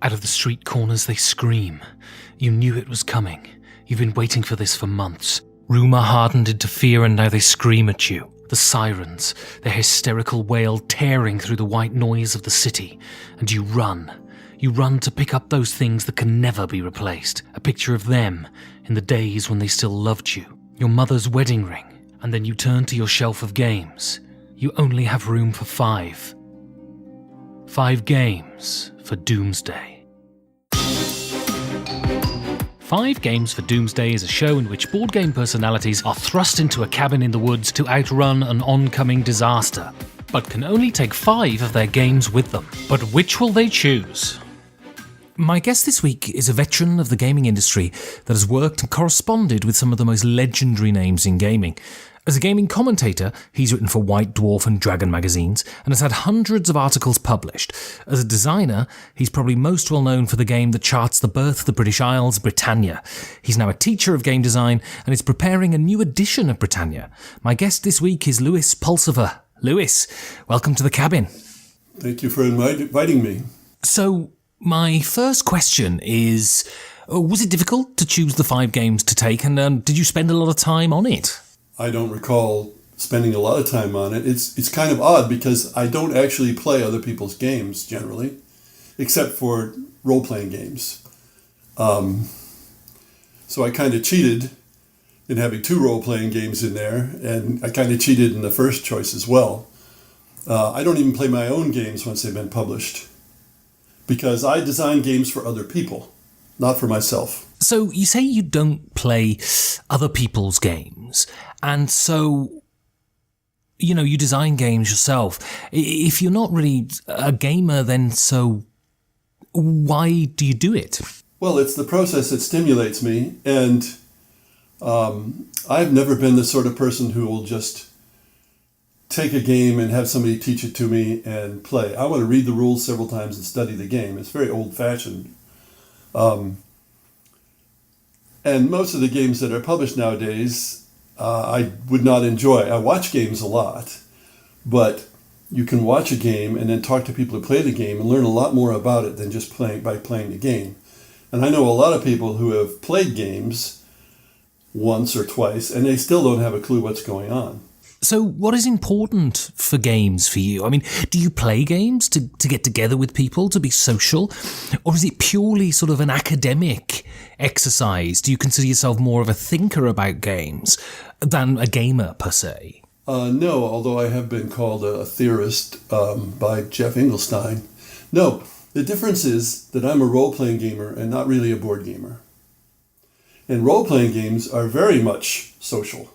Out of the street corners they scream. You knew it was coming. You've been waiting for this for months. Rumour hardened into fear and now they scream at you. The sirens, their hysterical wail tearing through the white noise of the city. And you run. You run to pick up those things that can never be replaced. A picture of them in the days when they still loved you. Your mother's wedding ring. And then you turn to your shelf of games. You only have room for 5. 5 games for Doomsday. 5 Games for Doomsday is a show in which board game personalities are thrust into a cabin in the woods to outrun an oncoming disaster, but can only take 5 of their games with them. But which will they choose? My guest this week is a veteran of the gaming industry that has worked and corresponded with some of the most legendary names in gaming. As a gaming commentator, he's written for White Dwarf and Dragon magazines and has had hundreds of articles published. As a designer, he's probably most well known for the game that charts the birth of the British Isles, Britannia. He's now a teacher of game design and is preparing a new edition of Britannia. My guest this week is Lewis Pulsipher. Lewis, welcome to the cabin. Thank you for inviting me. So, my first question is, was it difficult to choose the 5 games to take, and did you spend a lot of time on it? I don't recall spending a lot of time on it. It's kind of odd because I don't actually play other people's games generally, except for role-playing games. So I kind of cheated in having 2 role-playing games in there, and I kind of cheated in the first choice as well. I don't even play my own games once they've been published, because I design games for other people, not for myself. So you say you don't play other people's games, and so, you design games yourself. If you're not really a gamer, then so why do you do it? Well, it's the process that stimulates me, and I've never been the sort of person who will just take a game and have somebody teach it to me and play. I want to read the rules several times and study the game. It's very old-fashioned. And most of the games that are published nowadays, I would not enjoy. I watch games a lot, but you can watch a game and then talk to people who play the game and learn a lot more about it than just playing the game. And I know a lot of people who have played games once or twice, and they still don't have a clue what's going on. So what is important for games for you? I mean, do you play games to get together with people, to be social? Or is it purely sort of an academic exercise? Do you consider yourself more of a thinker about games than a gamer per se? No, although I have been called a theorist by Jeff Engelstein. No, the difference is that I'm a role-playing gamer and not really a board gamer. And role-playing games are very much social.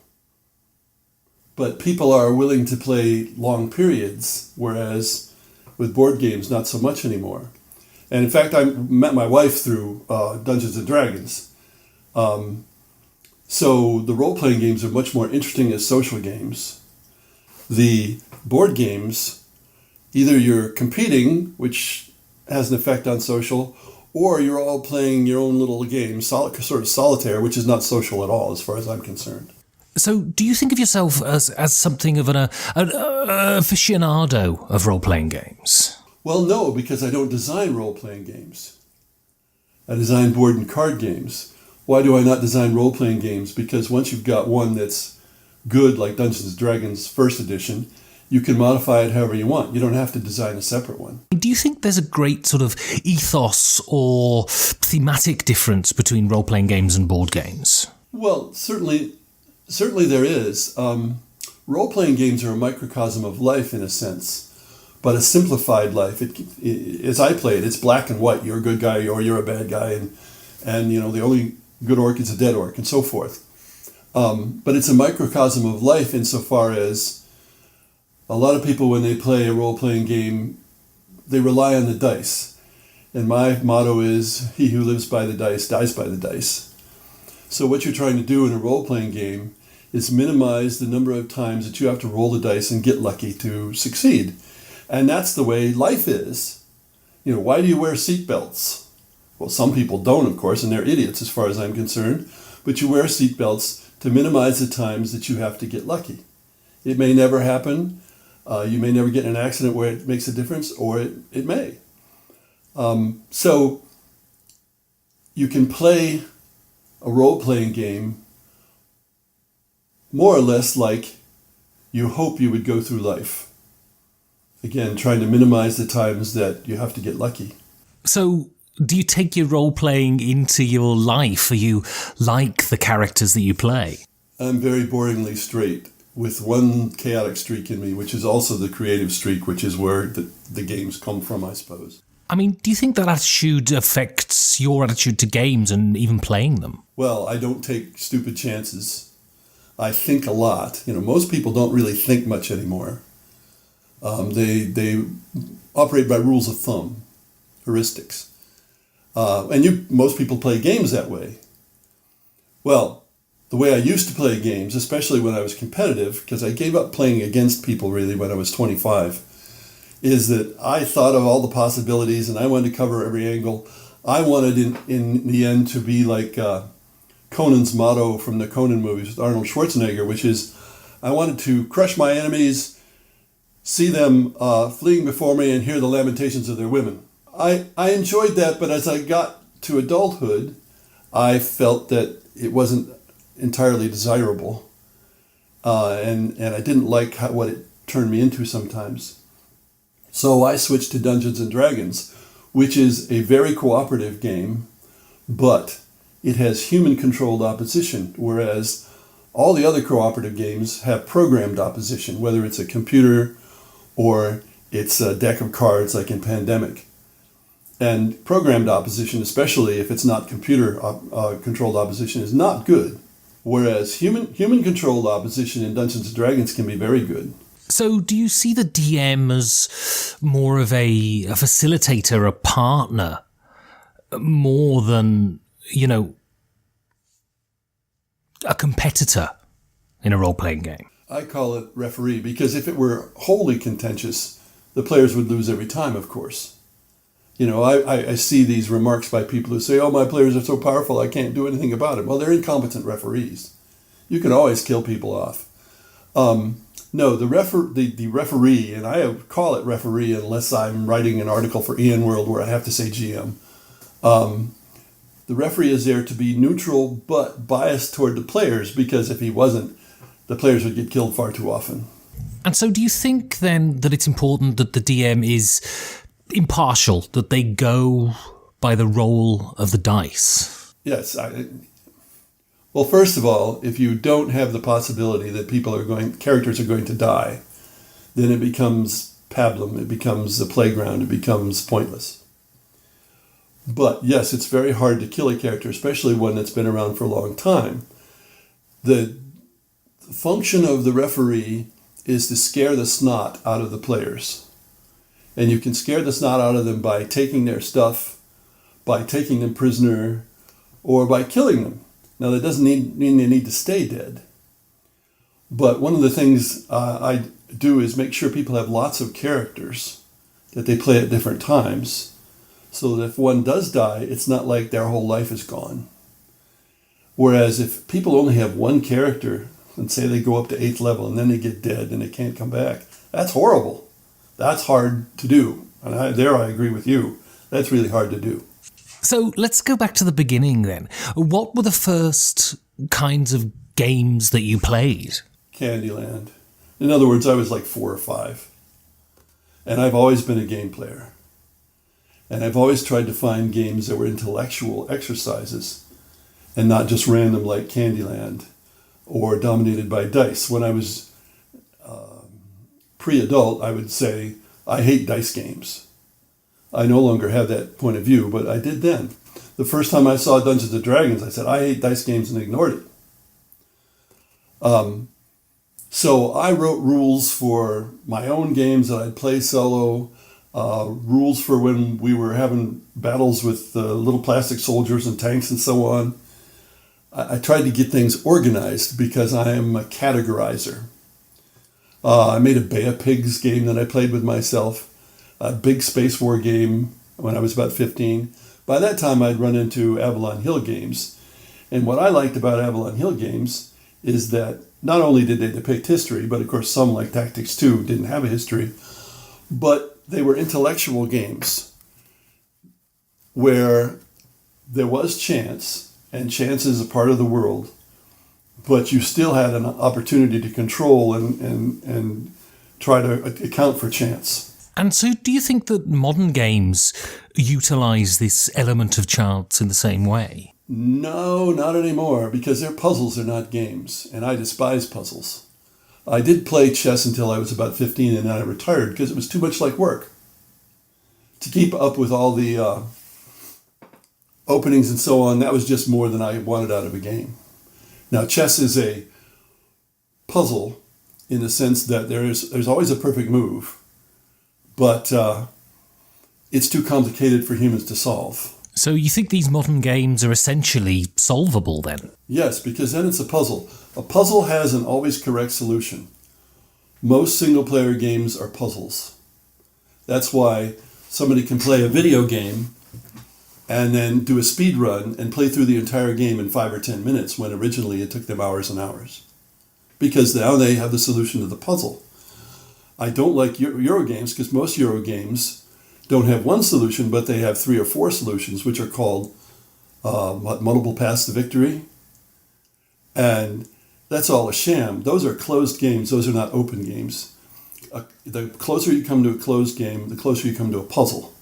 But people are willing to play long periods, whereas with board games, not so much anymore. And in fact, I met my wife through Dungeons & Dragons. So the role-playing games are much more interesting as social games. The board games, either you're competing, which has an effect on social, or you're all playing your own little game, sort of solitaire, which is not social at all as far as I'm concerned. So do you think of yourself as something of an aficionado of role-playing games? Well, no, because I don't design role-playing games. I design board and card games. Why do I not design role-playing games? Because once you've got one that's good, like Dungeons & Dragons First Edition, you can modify it however you want. You don't have to design a separate one. Do you think there's a great sort of ethos or thematic difference between role-playing games and board games? Well, certainly there is. Role-playing games are a microcosm of life in a sense, but a simplified life. As I play it, it's black and white. You're a good guy or you're a bad guy, and the only good orc is a dead orc, and so forth. But it's a microcosm of life insofar as a lot of people, when they play a role-playing game, they rely on the dice. And my motto is, he who lives by the dice dies by the dice. So what you're trying to do in a role-playing game is minimize the number of times that you have to roll the dice and get lucky to succeed. And that's the way life is. Why do you wear seatbelts? Well, some people don't, of course, and they're idiots as far as I'm concerned. But you wear seatbelts to minimize the times that you have to get lucky. It may never happen. You may never get in an accident where it makes a difference, or it may. So you can play a role-playing game more or less like you hope you would go through life. Again, trying to minimize the times that you have to get lucky. So, do you take your role-playing into your life? Are you like the characters that you play? I'm very boringly straight, with one chaotic streak in me, which is also the creative streak, which is where the games come from, I suppose. I mean, do you think that attitude affects your attitude to games and even playing them? Well, I don't take stupid chances. I think a lot. Most people don't really think much anymore. They operate by rules of thumb, heuristics. And most people play games that way. Well, the way I used to play games, especially when I was competitive, because I gave up playing against people really when I was 25, is that I thought of all the possibilities and I wanted to cover every angle. I wanted in the end to be like Conan's motto from the Conan movies with Arnold Schwarzenegger, which is, I wanted to crush my enemies, see them fleeing before me, and hear the lamentations of their women. I enjoyed that, but as I got to adulthood, I felt that it wasn't entirely desirable, and I didn't like what it turned me into sometimes. So I switched to Dungeons and Dragons, which is a very cooperative game, but it has human-controlled opposition, whereas all the other cooperative games have programmed opposition, whether it's a computer or it's a deck of cards like in Pandemic. And programmed opposition, especially if it's not computer-controlled opposition, is not good, whereas human-controlled opposition in Dungeons & Dragons can be very good. So do you see the DM as more of a facilitator, a partner, more than, a competitor in a role-playing game? I call it referee, because if it were wholly contentious, the players would lose every time, of course. I see these remarks by people who say, oh, my players are so powerful, I can't do anything about it. Well, they're incompetent referees. You can always kill people off. No, the referee, and I call it referee unless I'm writing an article for Ian World where I have to say GM. The referee is there to be neutral but biased toward the players, because if he wasn't, the players would get killed far too often. And so do you think then that it's important that the DM is impartial, that they go by the roll of the dice? Yes. Well, first of all, if you don't have the possibility that characters are going to die, then it becomes pablum, it becomes the playground, it becomes pointless. But yes, it's very hard to kill a character, especially one that's been around for a long time. The function of the referee is to scare the snot out of the players. And you can scare the snot out of them by taking their stuff, by taking them prisoner, or by killing them. Now, that doesn't mean they need to stay dead. But one of the things I do is make sure people have lots of characters that they play at different times, so that if one does die, it's not like their whole life is gone. Whereas if people only have one character, and say they go up to 8th level, and then they get dead and they can't come back, that's horrible. That's hard to do. And I agree with you. That's really hard to do. So let's go back to the beginning then. What were the first kinds of games that you played? Candyland. In other words, I was like 4 or 5. And I've always been a game player. And I've always tried to find games that were intellectual exercises and not just random like Candyland or dominated by dice. When I was pre-adult, I would say, I hate dice games. I no longer have that point of view, but I did then. The first time I saw Dungeons & Dragons, I said, I hate dice games, and ignored it. So I wrote rules for my own games that I'd play solo, rules for when we were having battles with little plastic soldiers and tanks and so on. I tried to get things organized because I am a categorizer. I made a Bay of Pigs game that I played with myself, a big Space War game when I was about 15. By that time, I'd run into Avalon Hill games. And what I liked about Avalon Hill games is that not only did they depict history, but of course some, like Tactics 2, didn't have a history, but they were intellectual games. where there was chance, and chance is a part of the world, but you still had an opportunity to control and try to account for chance. And so do you think that modern games utilize this element of chance in the same way? No, not anymore, because they're puzzles, they're not games, and I despise puzzles. I did play chess until I was about 15, and then I retired because it was too much like work. To keep up with all the openings and so on, that was just more than I wanted out of a game. Now, chess is a puzzle in the sense that there's always a perfect move, but it's too complicated for humans to solve. So you think these modern games are essentially solvable then? Yes, because then it's a puzzle. A puzzle has an always correct solution. Most single-player games are puzzles. That's why somebody can play a video game and then do a speed run and play through the entire game in 5 or 10 minutes when originally it took them hours and hours. Because now they have the solution to the puzzle. I don't like Euro games because most Euro games don't have one solution, but they have 3 or 4 solutions, which are called multiple paths to victory. And that's all a sham. Those are closed games. Those are not open games. The closer you come to a closed game, the closer you come to a puzzle.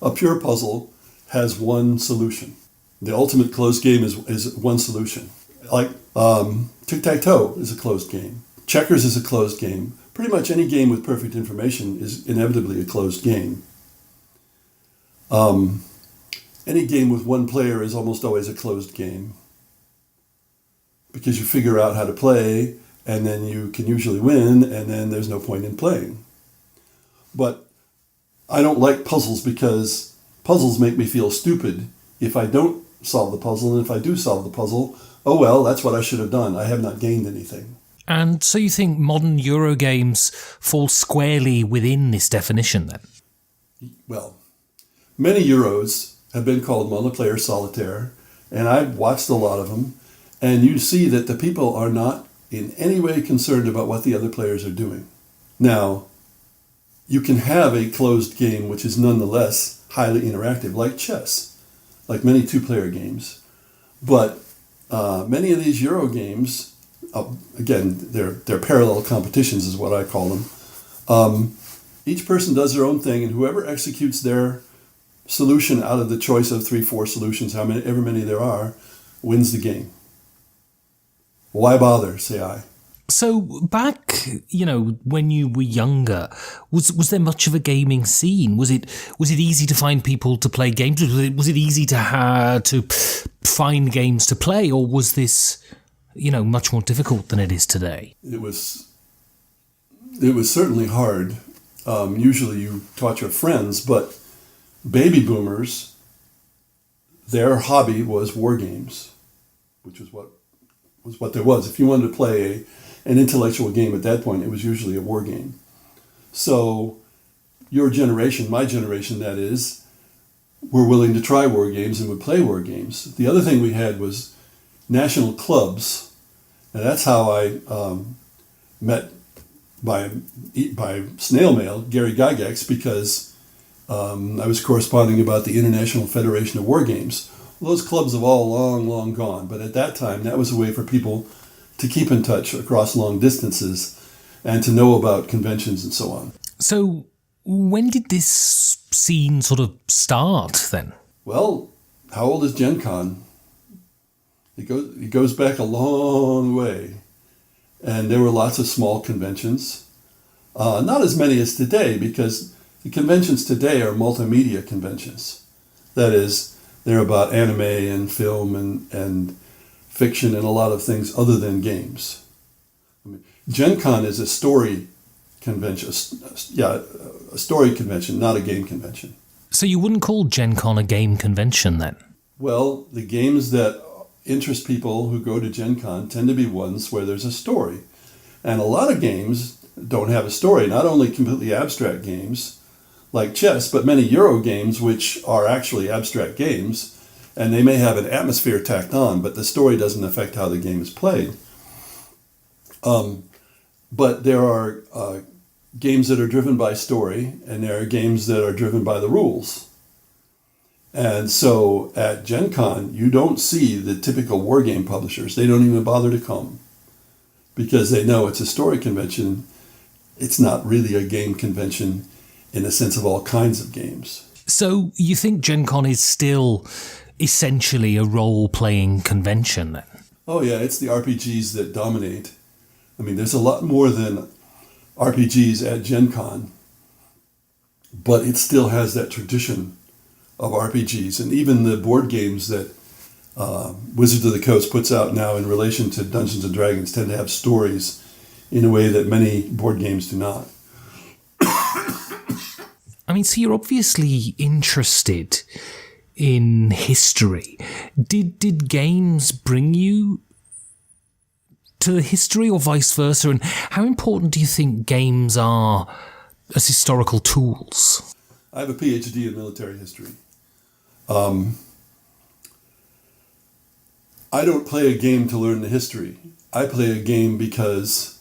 A pure puzzle has one solution. The ultimate closed game is one solution. Like tic-tac-toe is a closed game. Checkers is a closed game. Pretty much any game with perfect information is inevitably a closed game. Any game with one player is almost always a closed game because you figure out how to play and then you can usually win and then there's no point in playing. But I don't like puzzles because puzzles make me feel stupid if I don't solve the puzzle, and if I do solve the puzzle, oh well, that's what I should have done. I have not gained anything. And so you think modern Euro games fall squarely within this definition then? Well, many Euros have been called multiplayer solitaire, and I've watched a lot of them, and you see that the people are not in any way concerned about what the other players are doing. Now, you can have a closed game which is nonetheless highly interactive, like chess, like many two-player games. But many of these Euro games, again, they're parallel competitions is what I call them. Each person does their own thing, and whoever executes their solution out of the choice of 3, 4 solutions, however many there are, wins the game. Why bother, say I. So back, when you were younger, was there much of a gaming scene? Was it easy to find people to play games? Was it easy to find games to play, or was this, much more difficult than it is today? It was certainly hard. Usually you taught your friends, but baby boomers, their hobby was war games, which was what there was. If you wanted to play an intellectual game at that point, it was usually a war game. So your generation, my generation that is, were willing to try war games and would play war games. The other thing we had was national clubs, and that's how I met by snail mail Gary Gygax, because I was corresponding about the International Federation of War Games. Well, those clubs have all long gone, but at that time that was a way for people to keep in touch across long distances and to know about conventions and so on. So when did this scene sort of start then? Well, how old is Gen Con? It goes back a long way. And there were lots of small conventions. Not as many as today, because the conventions today are multimedia conventions. That is, they're about anime and film and fiction and a lot of things other than games. Gen Con is a story convention, a story convention, not a game convention. So you wouldn't call Gen Con a game convention then? Well, the games that interest people who go to Gen Con tend to be ones where there's a story. And a lot of games don't have a story, not only completely abstract games like chess, but many Euro games which are actually abstract games, and they may have an atmosphere tacked on, but the story doesn't affect how the game is played. But there are games that are driven by story, and there are games that are driven by the rules. And so at Gen Con, you don't see the typical war game publishers. They don't even bother to come because they know it's a story convention. It's not really a game convention in the sense of all kinds of games. So you think Gen Con is still essentially a role-playing convention then? Oh yeah, it's the RPGs that dominate. I mean, there's a lot more than RPGs at Gen Con, but it still has that tradition of RPGs. And even the board games that Wizards of the Coast puts out now in relation to Dungeons & Dragons tend to have stories in a way that many board games do not. I mean, so you're obviously interested in history. Did games bring you to the history or vice versa? And how important do you think games are as historical tools? I have a PhD in military history. I don't play a game to learn the history. I play a game because,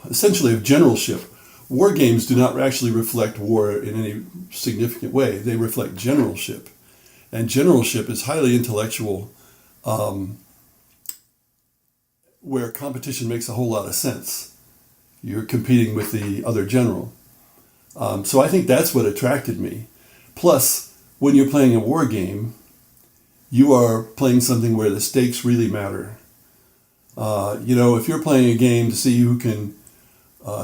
essentially, of generalship. War games do not actually reflect war in any significant way. They reflect generalship. And generalship is highly intellectual, where competition makes a whole lot of sense. You're competing with the other general. So I think that's what attracted me. Plus, when you're playing a war game, you are playing something where the stakes really matter. If you're playing a game to see who can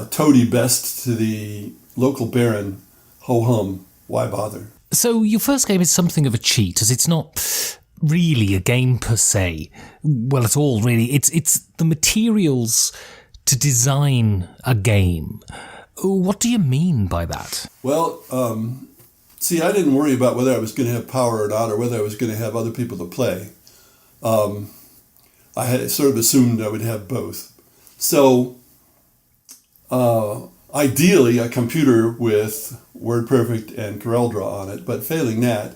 toady best to the local baron, ho-hum, why bother? So your first game is something of a cheat, as it's not really a game per se. Well, at all, really. It's the materials to design a game. What do you mean by that? Well, I didn't worry about whether I was going to have power or not, or whether I was going to have other people to play. I had sort of assumed I would have both. So, ideally, a computer with WordPerfect and CorelDRAW on it, but failing that,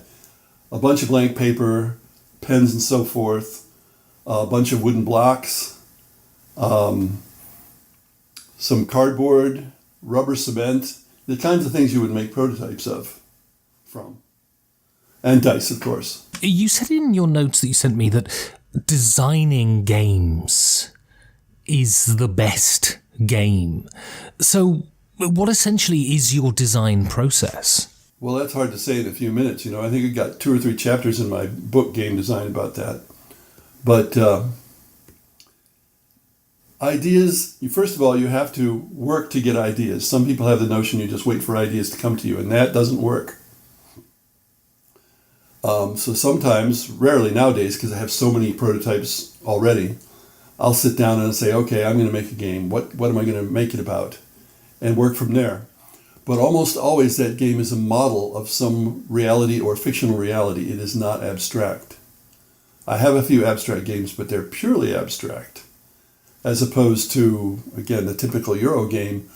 a bunch of blank paper, pens and so forth, a bunch of wooden blocks, some cardboard, rubber cement, the kinds of things you would make prototypes from. And dice, of course. You said in your notes that you sent me that designing games is the best game. So what essentially is your design process? Well, that's hard to say in a few minutes. I think I got 2 or 3 chapters in my book, Game Design, about that. But ideas, first of all, you have to work to get ideas. Some people have the notion you just wait for ideas to come to you, and that doesn't work. So sometimes, rarely nowadays, because I have so many prototypes already, I'll sit down and say, okay, I'm going to make a game. What am I going to make it about? And work from there. But almost always that game is a model of some reality or fictional reality. It is not abstract. I have a few abstract games, but they're purely abstract. As opposed to, again, the typical Euro game,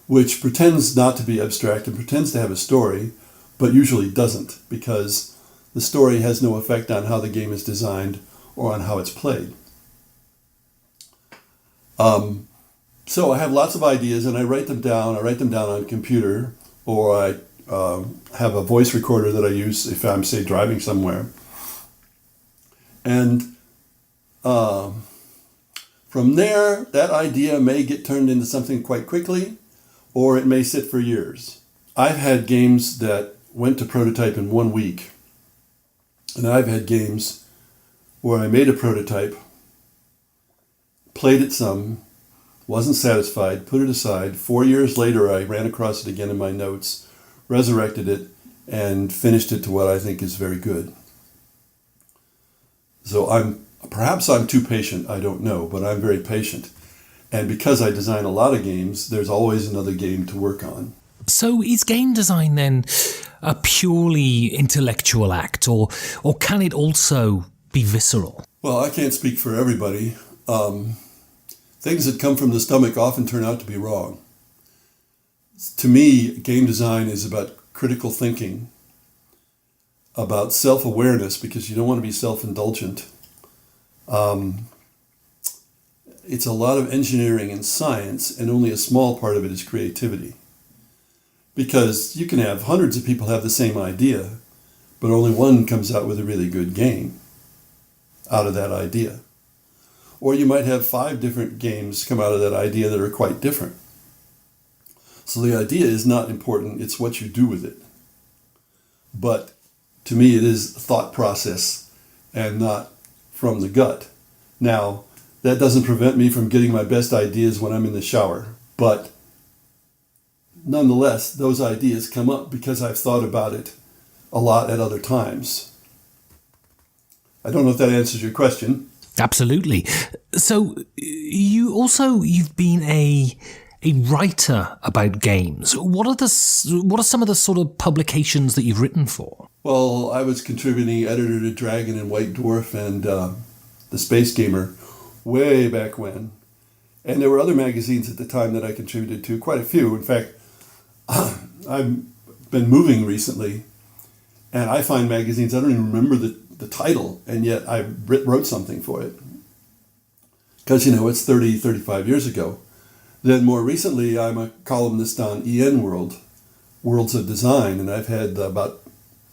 which pretends not to be abstract and pretends to have a story, but usually doesn't, because the story has no effect on how the game is designed or on how it's played. So I have lots of ideas, and I write them down. I write them down on a computer, or I have a voice recorder that I use if I'm, say, driving somewhere. And from there, that idea may get turned into something quite quickly, or it may sit for years. I've had games that went to prototype in 1 week, and I've had games where I made a prototype, played it some, wasn't satisfied, put it aside. 4 years later, I ran across it again in my notes, resurrected it, and finished it to what I think is very good. So perhaps I'm too patient, I don't know, but I'm very patient. And because I design a lot of games, there's always another game to work on. So is game design then a purely intellectual act, or can it also be visceral? Well, I can't speak for everybody. Things that come from the stomach often turn out to be wrong. To me, game design is about critical thinking, about self-awareness, because you don't want to be self-indulgent. It's a lot of engineering and science, and only a small part of it is creativity. Because you can have hundreds of people have the same idea, but only one comes out with a really good game out of that idea. Or you might have 5 different games come out of that idea that are quite different. So the idea is not important, it's what you do with it. But to me, it is a thought process and not from the gut. Now, that doesn't prevent me from getting my best ideas when I'm in the shower. But nonetheless, those ideas come up because I've thought about it a lot at other times. I don't know if that answers your question. Absolutely. So you've been a writer about games. What are some of the sort of publications that you've written for? Well, I was contributing editor to Dragon and White Dwarf and The Space Gamer way back when. And there were other magazines at the time that I contributed to, quite a few. In fact, I've been moving recently, and I find magazines, I don't even remember the title, and yet I wrote something for it. Because, it's 30, 35 years ago. Then more recently, I'm a columnist on EN World, Worlds of Design, and I've had about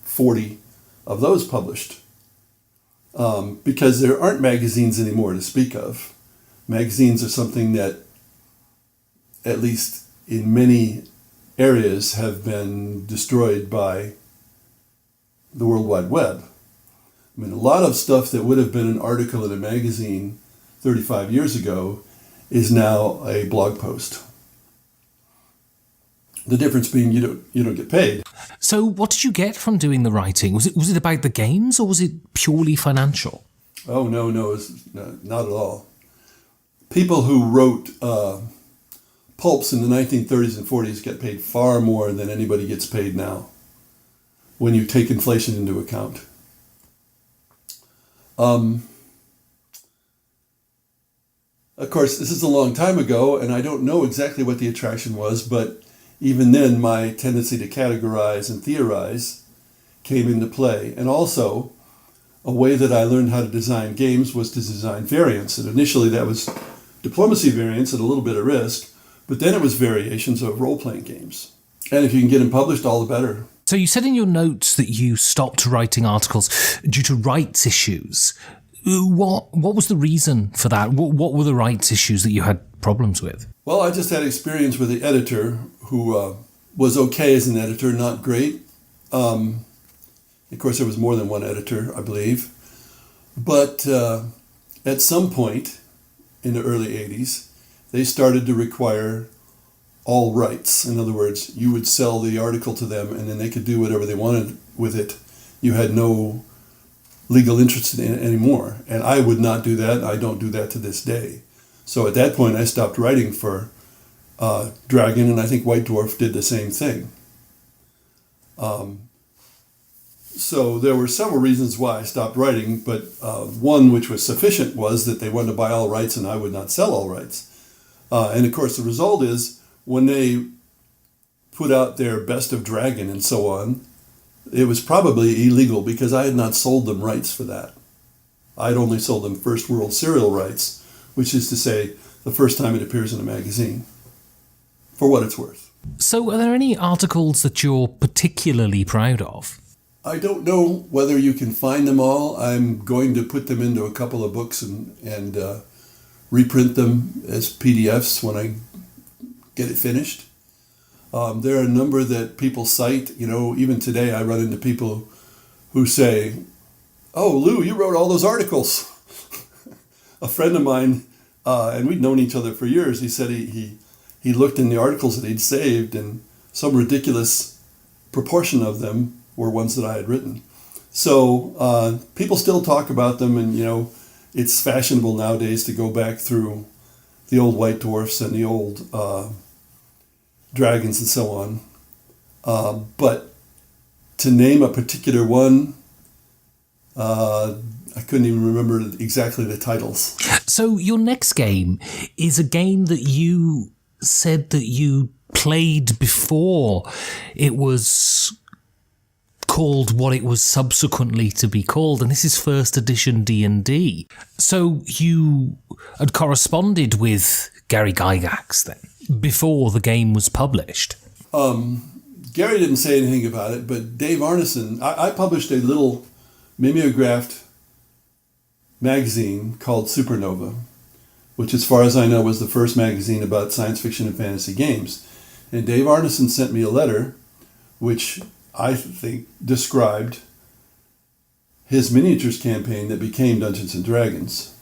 40 of those published. Because there aren't magazines anymore to speak of. Magazines are something that, at least in many areas, have been destroyed by the World Wide Web. I mean, a lot of stuff that would have been an article in a magazine 35 years ago is now a blog post. The difference being you don't get paid. So what did you get from doing the writing? Was it about the games, or was it purely financial? Oh, no, it's not at all. People who wrote pulps in the 1930s and 40s get paid far more than anybody gets paid now when you take inflation into account. Of course, this is a long time ago, and I don't know exactly what the attraction was, but even then, my tendency to categorize and theorize came into play. And also, a way that I learned how to design games was to design variants. And initially, that was diplomacy variants at a little bit of risk, but then it was variations of role-playing games. And if you can get them published, all the better. So you said in your notes that you stopped writing articles due to rights issues. What was the reason for that? What were the rights issues that you had problems with? Well, I just had experience with the editor who was okay as an editor, not great. Of course, there was more than one editor, I believe. But at some point in the early 80s, they started to require all rights. In other words, you would sell the article to them and then they could do whatever they wanted with it. You had no legal interest in it anymore. And I would not do that. I don't do that to this day. So at that point, I stopped writing for Dragon, and I think White Dwarf did the same thing. So there were several reasons why I stopped writing, but one which was sufficient was that they wanted to buy all rights and I would not sell all rights. And of course the result is when they put out their Best of Dragon and so on, it was probably illegal because I had not sold them rights for that. I'd only sold them First World serial rights, which is to say the first time it appears in a magazine, for what it's worth. So are there any articles that you're particularly proud of? I don't know whether you can find them all. I'm going to put them into a couple of books and reprint them as PDFs when I get it finished. There are a number that people cite. Even today I run into people who say, "Oh, Lou, you wrote all those articles." A friend of mine, and we'd known each other for years, he said he looked in the articles that he'd saved, and some ridiculous proportion of them were ones that I had written. So people still talk about them, and it's fashionable nowadays to go back through the old White Dwarfs and the old Dragons and so on. But to name a particular one, I couldn't even remember exactly the titles. So your next game is a game that you said that you played before it was called what it was subsequently to be called, and this is first edition D&D. So you had corresponded with Gary Gygax then, before the game was published? Gary didn't say anything about it, but Dave Arneson, I published a little mimeographed magazine called Supernova, which as far as I know was the first magazine about science fiction and fantasy games. And Dave Arneson sent me a letter which I think described his miniatures campaign that became Dungeons & Dragons.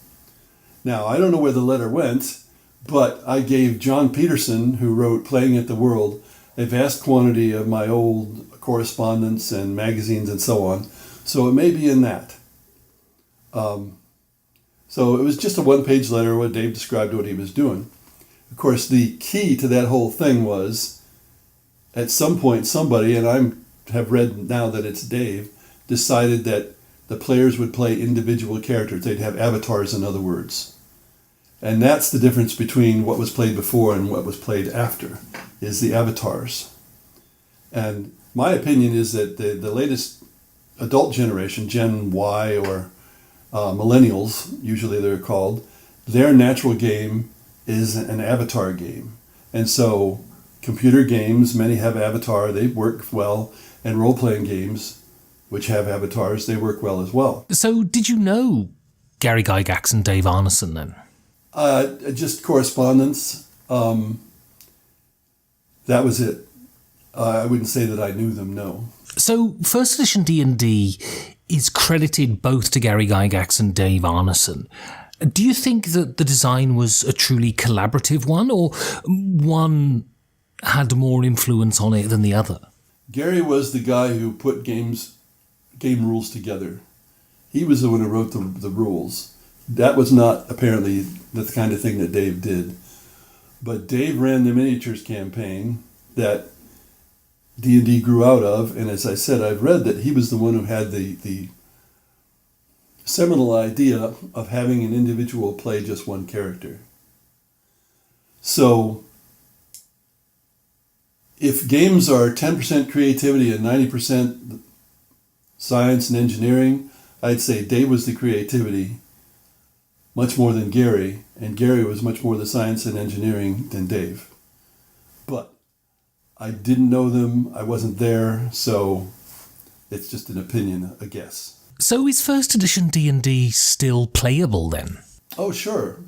Now, I don't know where the letter went, but I gave John Peterson, who wrote Playing at the World, a vast quantity of my old correspondence and magazines and so on. So it may be in that. So it was just a one-page letter where Dave described what he was doing. Of course, the key to that whole thing was, at some point, somebody, and I have read now that it's Dave, decided that the players would play individual characters. They'd have avatars, in other words. And that's the difference between what was played before and what was played after, is the avatars. And my opinion is that the latest adult generation, Gen Y or millennials, usually they're called, their natural game is an avatar game. And so computer games, many have avatar, they work well, and role-playing games, which have avatars, they work well as well. So did you know Gary Gygax and Dave Arneson then? Just correspondence. That was it. I wouldn't say that I knew them, no. So first edition D&D is credited both to Gary Gygax and Dave Arneson. Do you think that the design was a truly collaborative one, or one had more influence on it than the other? Gary was the guy who put game rules together. He was the one who wrote the rules. That was not apparently the kind of thing that Dave did. But Dave ran the miniatures campaign that D&D grew out of, and as I said, I've read that he was the one who had the seminal idea of having an individual play just one character. So if games are 10% creativity and 90% science and engineering, I'd say Dave was the creativity much more than Gary, and Gary was much more the science and engineering than Dave. But I didn't know them, I wasn't there, so it's just an opinion, a guess. So is first edition D&D still playable then? Oh, sure.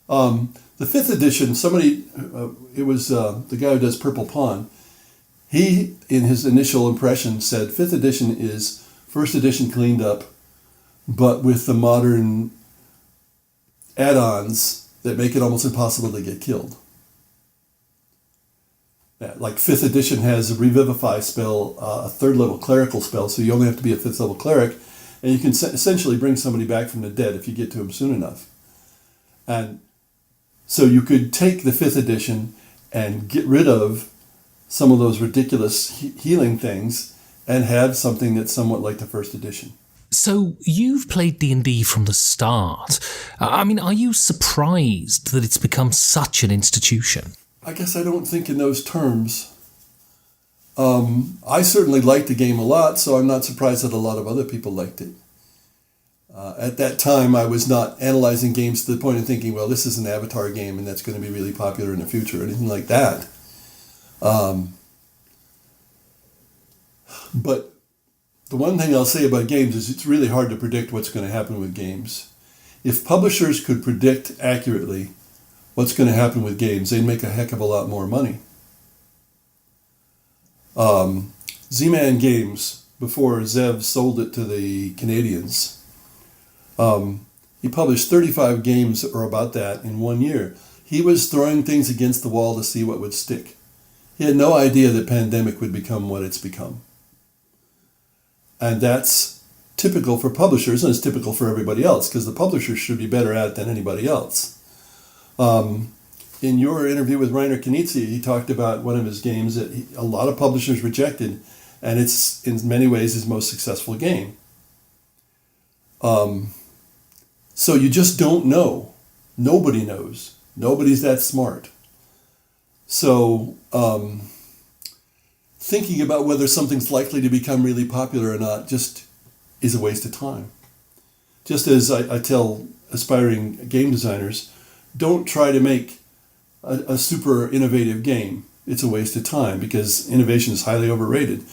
The 5th edition, somebody, it was the guy who does Purple Pawn, he, in his initial impression, said 5th edition is first edition cleaned up, but with the modern add-ons that make it almost impossible to get killed. Like 5th edition has a Revivify spell, a 3rd level clerical spell, so you only have to be a 5th level cleric, and you can essentially bring somebody back from the dead if you get to them soon enough. And so you could take the 5th edition and get rid of some of those ridiculous healing things and have something that's somewhat like the 1st edition. So you've played D&D from the start. I mean, are you surprised that it's become such an institution? I guess I don't think in those terms. I certainly liked the game a lot, so I'm not surprised that a lot of other people liked it. At that time, I was not analyzing games to the point of thinking, well, this is an Avatar game and that's going to be really popular in the future or anything like that. But the one thing I'll say about games is it's really hard to predict what's going to happen with games. If publishers could predict accurately what's going to happen with games, they'd make a heck of a lot more money. Z-Man Games, before Zev sold it to the Canadians, he published 35 games or about that in 1 year. He was throwing things against the wall to see what would stick. He had no idea that Pandemic would become what it's become. And that's typical for publishers, and it's typical for everybody else, because the publishers should be better at it than anybody else. In your interview with Reiner Knizia, he talked about one of his games that a lot of publishers rejected, and it's in many ways his most successful game. So you just don't know. Nobody knows. Nobody's that smart. So thinking about whether something's likely to become really popular or not just is a waste of time. Just as I tell aspiring game designers, don't try to make a super innovative game. it's a waste of time because innovation is highly overrated.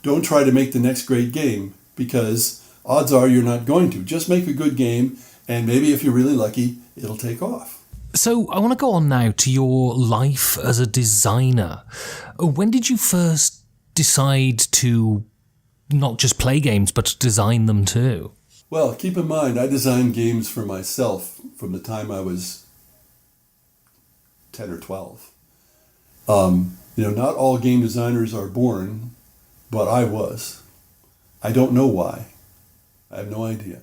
Don't try to make the next great game because odds are you're not going to. Just make a good game, and maybe if you're really lucky, it'll take off. So I want to go on now to your life as a designer. When did you first decide to not just play games, but to design them too? Well, keep in mind, I designed games for myself from the time I was 10 or 12. Not all game designers are born, but I was. I don't know why. I have no idea.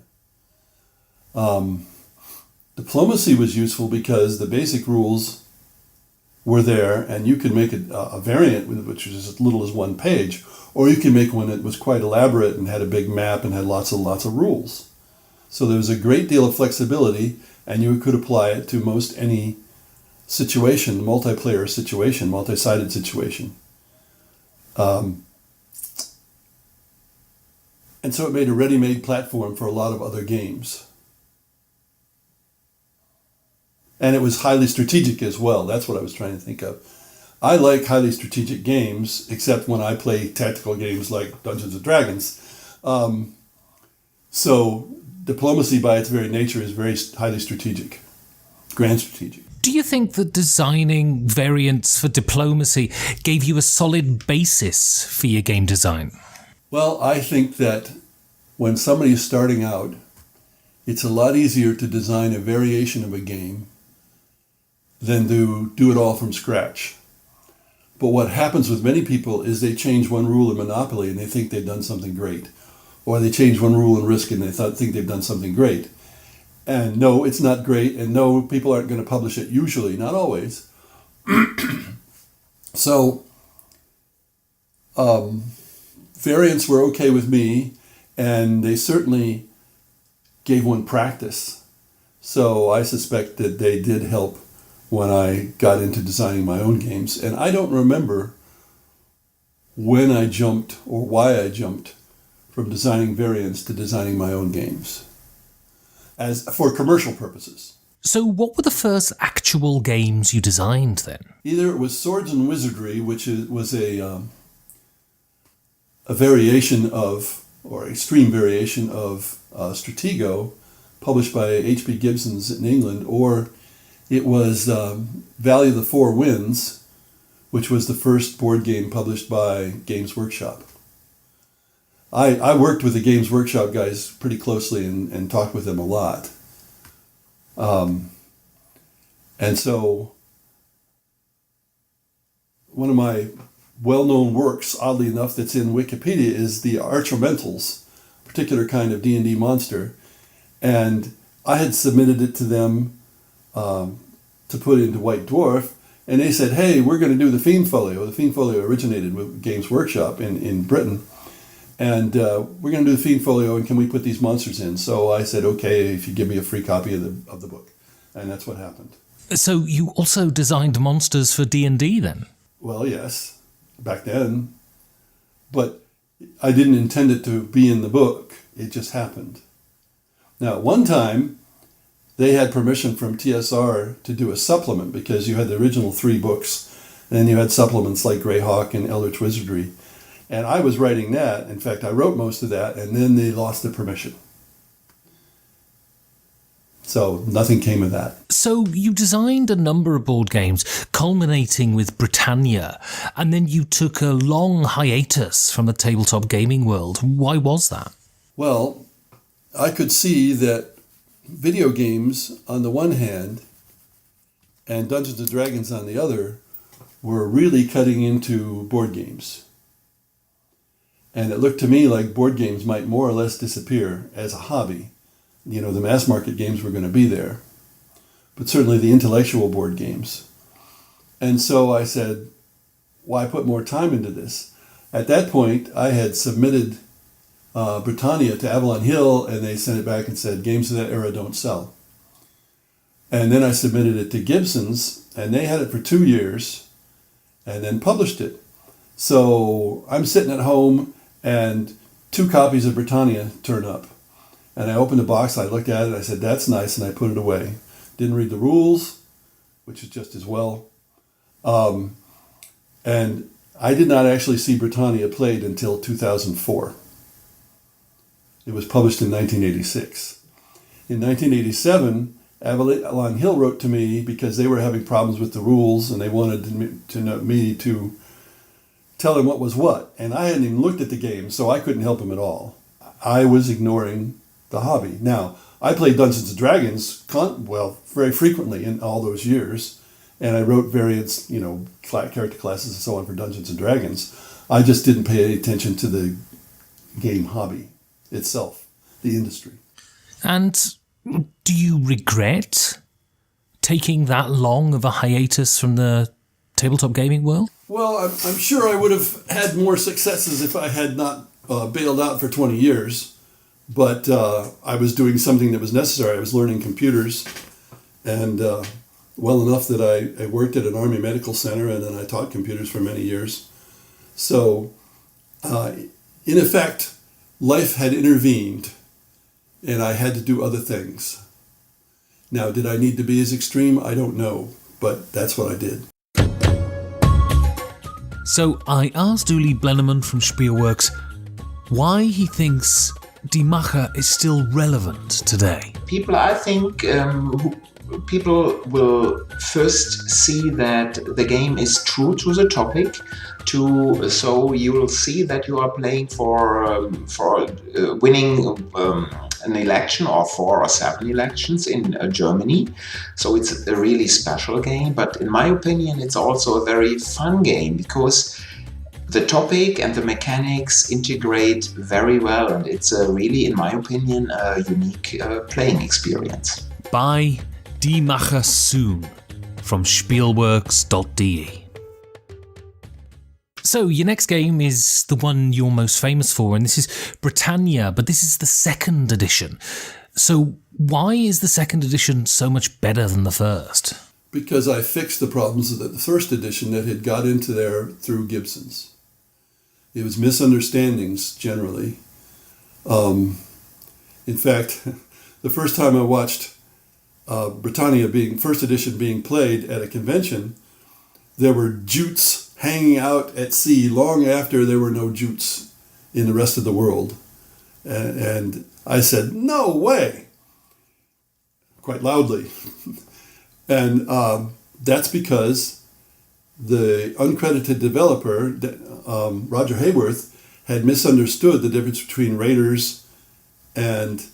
Diplomacy was useful because the basic rules were there, and you could make a variant which was as little as one page, or you could make one that was quite elaborate and had a big map and had lots of rules. So there was a great deal of flexibility, and you could apply it to most any situation, multiplayer situation, multi-sided situation. And so it made a ready-made platform for a lot of other games. And it was highly strategic as well. That's what I was trying to think of. I like highly strategic games, except when I play tactical games like Dungeons & Dragons. So diplomacy by its very nature is very highly strategic, grand strategic. Do you think that designing variants for diplomacy gave you a solid basis for your game design? Well, I think that when somebody is starting out, it's a lot easier to design a variation of a game than to do it all from scratch. But what happens with many people is they change one rule in Monopoly and they think they've done something great. Or they change one rule in Risk and they think they've done something great. And no, it's not great, and no, people aren't going to publish it usually, not always. So, variants were okay with me, and they certainly gave one practice. So I suspect that they did help when I got into designing my own games. And I don't remember when I jumped or why I jumped from designing variants to designing my own games as for commercial purposes. So what were the first actual games you designed then? Either it was Swords and Wizardry, which was a variation of, or extreme variation of Stratego, published by H.B. Gibson's in England, or it was Valley of the Four Winds, which was the first board game published by Games Workshop. I worked with the Games Workshop guys pretty closely and talked with them a lot. And so one of my well-known works, oddly enough, that's in Wikipedia is the Archomentals, a particular kind of D&D monster. And I had submitted it to them to put into White Dwarf, and they said, hey, we're going to do the Fiend Folio. The Fiend Folio originated with Games Workshop in Britain. And we're going to do the Fiend Folio, and can we put these monsters in? So I said, okay, if you give me a free copy of the book. And that's what happened. So you also designed monsters for D&D then? Well, yes, back then. But I didn't intend it to be in the book. It just happened. Now, one time, they had permission from TSR to do a supplement because you had the original 3 books, and then you had supplements like Greyhawk and Eldritch Wizardry. And I was writing that. In fact, I wrote most of that, and then they lost the permission. So nothing came of that. So you designed a number of board games, culminating with Britannia, and then you took a long hiatus from the tabletop gaming world. Why was that? Well, I could see that video games on the one hand and Dungeons & Dragons on the other were really cutting into board games. And it looked to me like board games might more or less disappear as a hobby. You know, the mass market games were going to be there, but certainly the intellectual board games. And so I said, why put more time into this? At that point, I had submitted Britannia to Avalon Hill, and they sent it back and said, games of that era don't sell. And then I submitted it to Gibson's, and they had it for 2 years, and then published it. So I'm sitting at home, and 2 copies of Britannia turn up. And I opened the box, I looked at it, I said, that's nice, and I put it away. Didn't read the rules, which is just as well. And I did not actually see Britannia played until 2004. It was published in 1986. In 1987, Avalon Hill wrote to me because they were having problems with the rules and they wanted me to tell them what was what. And I hadn't even looked at the game, so I couldn't help them at all. I was ignoring the hobby. Now, I played Dungeons & Dragons, very frequently in all those years. And I wrote variants, character classes and so on for Dungeons & Dragons. I just didn't pay any attention to the game hobby itself, the industry. And do you regret taking that long of a hiatus from the tabletop gaming world? Well, I'm sure I would have had more successes if I had not bailed out for 20 years. But I was doing something that was necessary. I was learning computers, and well enough that I worked at an Army Medical Center, and then I taught computers for many years. So, in effect, life had intervened, and I had to do other things. Now, did I need to be as extreme? I don't know, but that's what I did. So I asked Uli Blenneman from Spielworks why he thinks Die Macher is still relevant today. I think, people will first see that the game is true to the topic. So you will see that you are playing for winning an election or 4 or 7 elections in Germany. So it's a really special game. But in my opinion, it's also a very fun game because the topic and the mechanics integrate very well. And it's really, in my opinion, a unique playing experience. Buy Die Macher soon from Spielworks.de. So your next game is the one you're most famous for, and this is Britannia, but this is the second edition. So why is the second edition so much better than the first? Because I fixed the problems of the first edition that had got into there through Gibson's. It was misunderstandings, generally. In fact, the first time I watched Britannia first edition being played at a convention, there were jutes hanging out at sea long after there were no jutes in the rest of the world. And I said, "No way!" quite loudly. And that's because the uncredited developer, Roger Hayworth, had misunderstood the difference between raiders and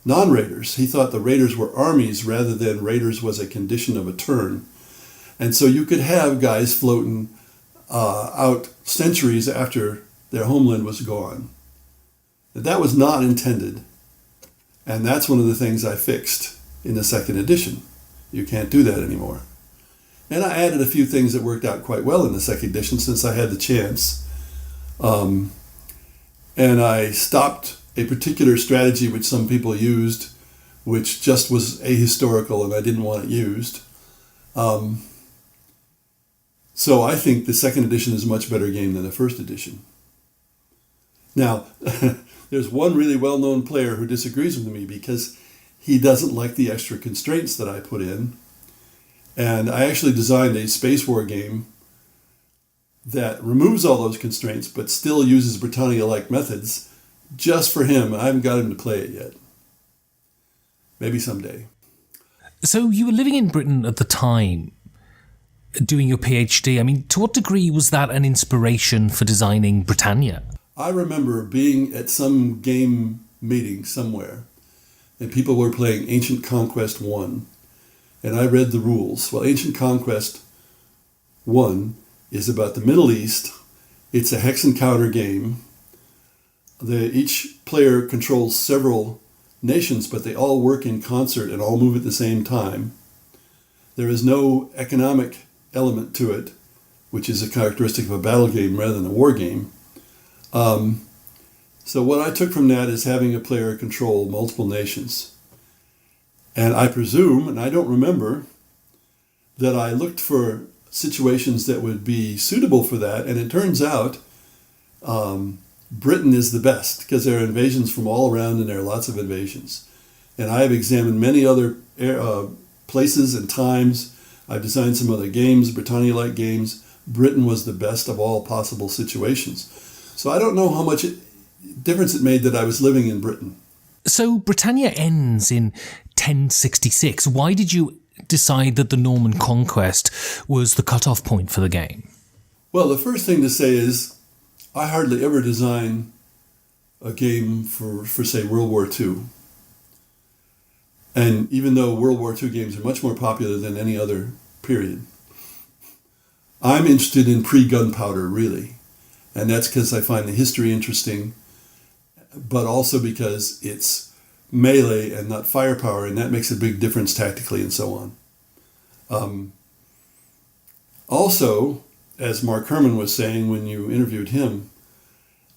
non-raiders. He thought the raiders were armies rather than raiders was a condition of a turn. And so you could have guys floating out centuries after their homeland was gone. That was not intended. And that's one of the things I fixed in the second edition. You can't do that anymore. And I added a few things that worked out quite well in the second edition since I had the chance. And I stopped a particular strategy which some people used, which just was ahistorical and I didn't want it used. So I think the second edition is a much better game than the first edition. Now, there's one really well-known player who disagrees with me because he doesn't like the extra constraints that I put in. And I actually designed a space war game that removes all those constraints but still uses Britannia-like methods just for him. I haven't got him to play it yet. Maybe someday. So you were living in Britain at the time, doing your PhD. I mean, to what degree was that an inspiration for designing Britannia? I remember being at some game meeting somewhere, and people were playing Ancient Conquest 1, and I read the rules. Well, Ancient Conquest 1 is about the Middle East. It's a hex and counter game. Each player controls several nations, but they all work in concert and all move at the same time. There is no economic element to it, which is a characteristic of a battle game rather than a war game. So what I took from that is having a player control multiple nations. And I presume, and I don't remember, that I looked for situations that would be suitable for that, and it turns out Britain is the best because there are invasions from all around and there are lots of invasions. And I have examined many other places and times. I've designed some other games, Britannia-like games. Britain was the best of all possible situations. So I don't know how much difference it made that I was living in Britain. So Britannia ends in 1066. Why did you decide that the Norman conquest was the cutoff point for the game? Well, the first thing to say is I hardly ever design a game for say, World War II. And even though World War II games are much more popular than any other period, I'm interested in pre-gunpowder, really. And that's because I find the history interesting, but also because it's melee and not firepower, and that makes a big difference tactically and so on. Also, as Mark Herman was saying when you interviewed him,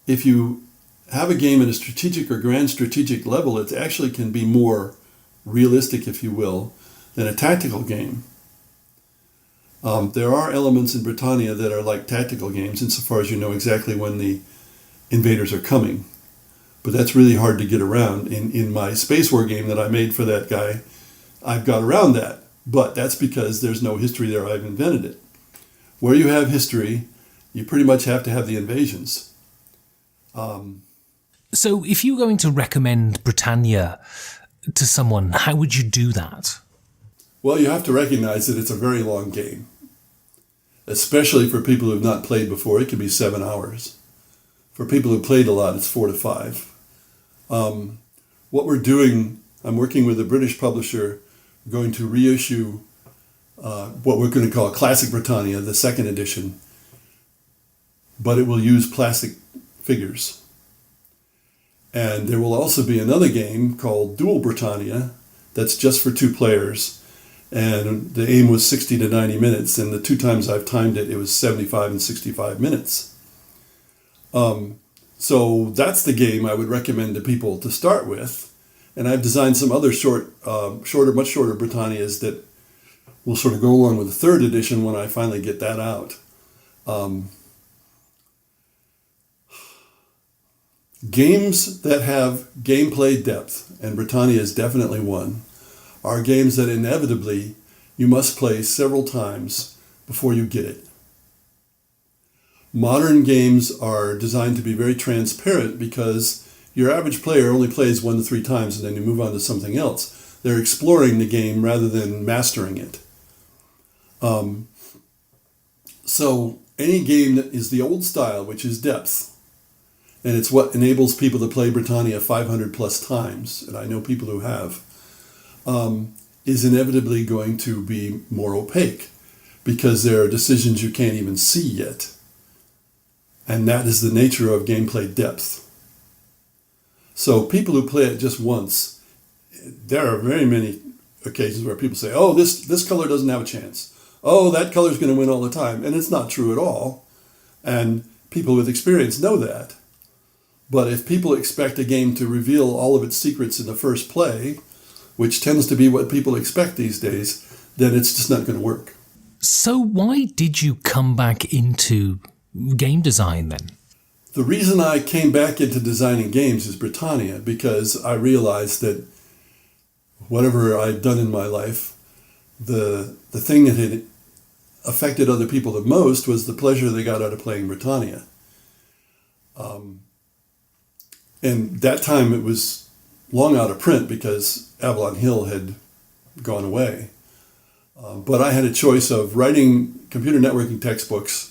if you have a game at a strategic or grand strategic level, it actually can be more realistic, if you will, than a tactical game. There are elements in Britannia that are like tactical games insofar as you know exactly when the invaders are coming. But that's really hard to get around. In my Space War game that I made for that guy, I've got around that. But that's because there's no history there. I've invented it. Where you have history, you pretty much have to have the invasions. So if you're going to recommend Britannia to someone, how would you do that? Well, you have to recognize that it's a very long game. Especially for people who have not played before, it can be 7 hours. For people who played a lot, it's 4 to 5. What we're doing, I'm working with a British publisher, going to reissue what we're going to call Classic Britannia, the second edition, but it will use plastic figures. And there will also be another game called Dual Britannia that's just for 2 players. And the aim was 60 to 90 minutes, and the 2 times I've timed it, it was 75 and 65 minutes. So that's the game I would recommend to people to start with. And I've designed some other much shorter Britannias that will sort of go along with the 3rd edition when I finally get that out. Games that have gameplay depth, and Britannia is definitely one, are games that inevitably you must play several times before you get it. Modern games are designed to be very transparent because your average player only plays 1 to 3 times and then you move on to something else. They're exploring the game rather than mastering it. So any game that is the old style, which is depth, and it's what enables people to play Britannia 500 plus times, and I know people who have, is inevitably going to be more opaque because there are decisions you can't even see yet. And that is the nature of gameplay depth. So people who play it just once, there are very many occasions where people say, oh, this color doesn't have a chance. Oh, that color is going to win all the time. And it's not true at all. And people with experience know that. But if people expect a game to reveal all of its secrets in the first play, which tends to be what people expect these days, then it's just not going to work. So why did you come back into game design then? The reason I came back into designing games is Britannia, because I realized that whatever I'd done in my life, the thing that had affected other people the most was the pleasure they got out of playing Britannia. And that time it was long out of print because Avalon Hill had gone away. But I had a choice of writing computer networking textbooks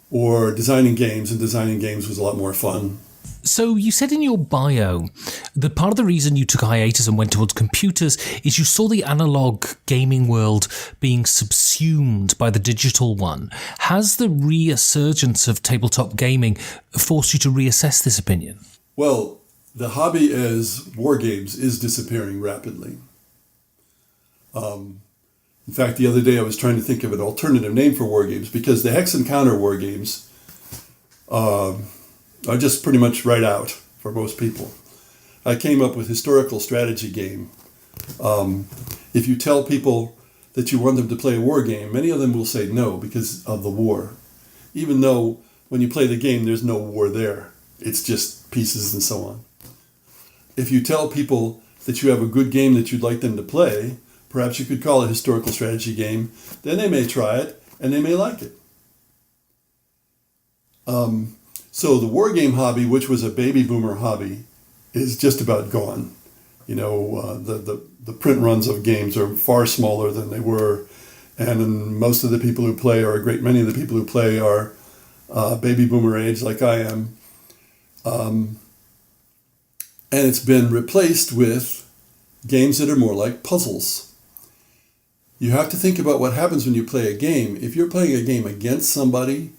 or designing games, and designing games was a lot more fun. So you said in your bio that part of the reason you took a hiatus and went towards computers is you saw the analog gaming world being subsumed by the digital one. Has the resurgence of tabletop gaming forced you to reassess this opinion? Well, the hobby as war games is disappearing rapidly. In fact, the other day I was trying to think of an alternative name for war games because the hex and counter war games are just pretty much right out for most people. I came up with historical strategy game. If you tell people that you want them to play a war game, many of them will say no because of the war. Even though when you play the game, there's no war there. It's just pieces and so on. If you tell people that you have a good game that you'd like them to play, perhaps you could call it a historical strategy game, then they may try it and they may like it. So the war game hobby, which was a baby boomer hobby, is just about gone. The print runs of games are far smaller than they were, and most of the people who play, or a great many of the people who play, are baby boomer age like I am. And it's been replaced with games that are more like puzzles. You have to think about what happens when you play a game. If you're playing a game against somebody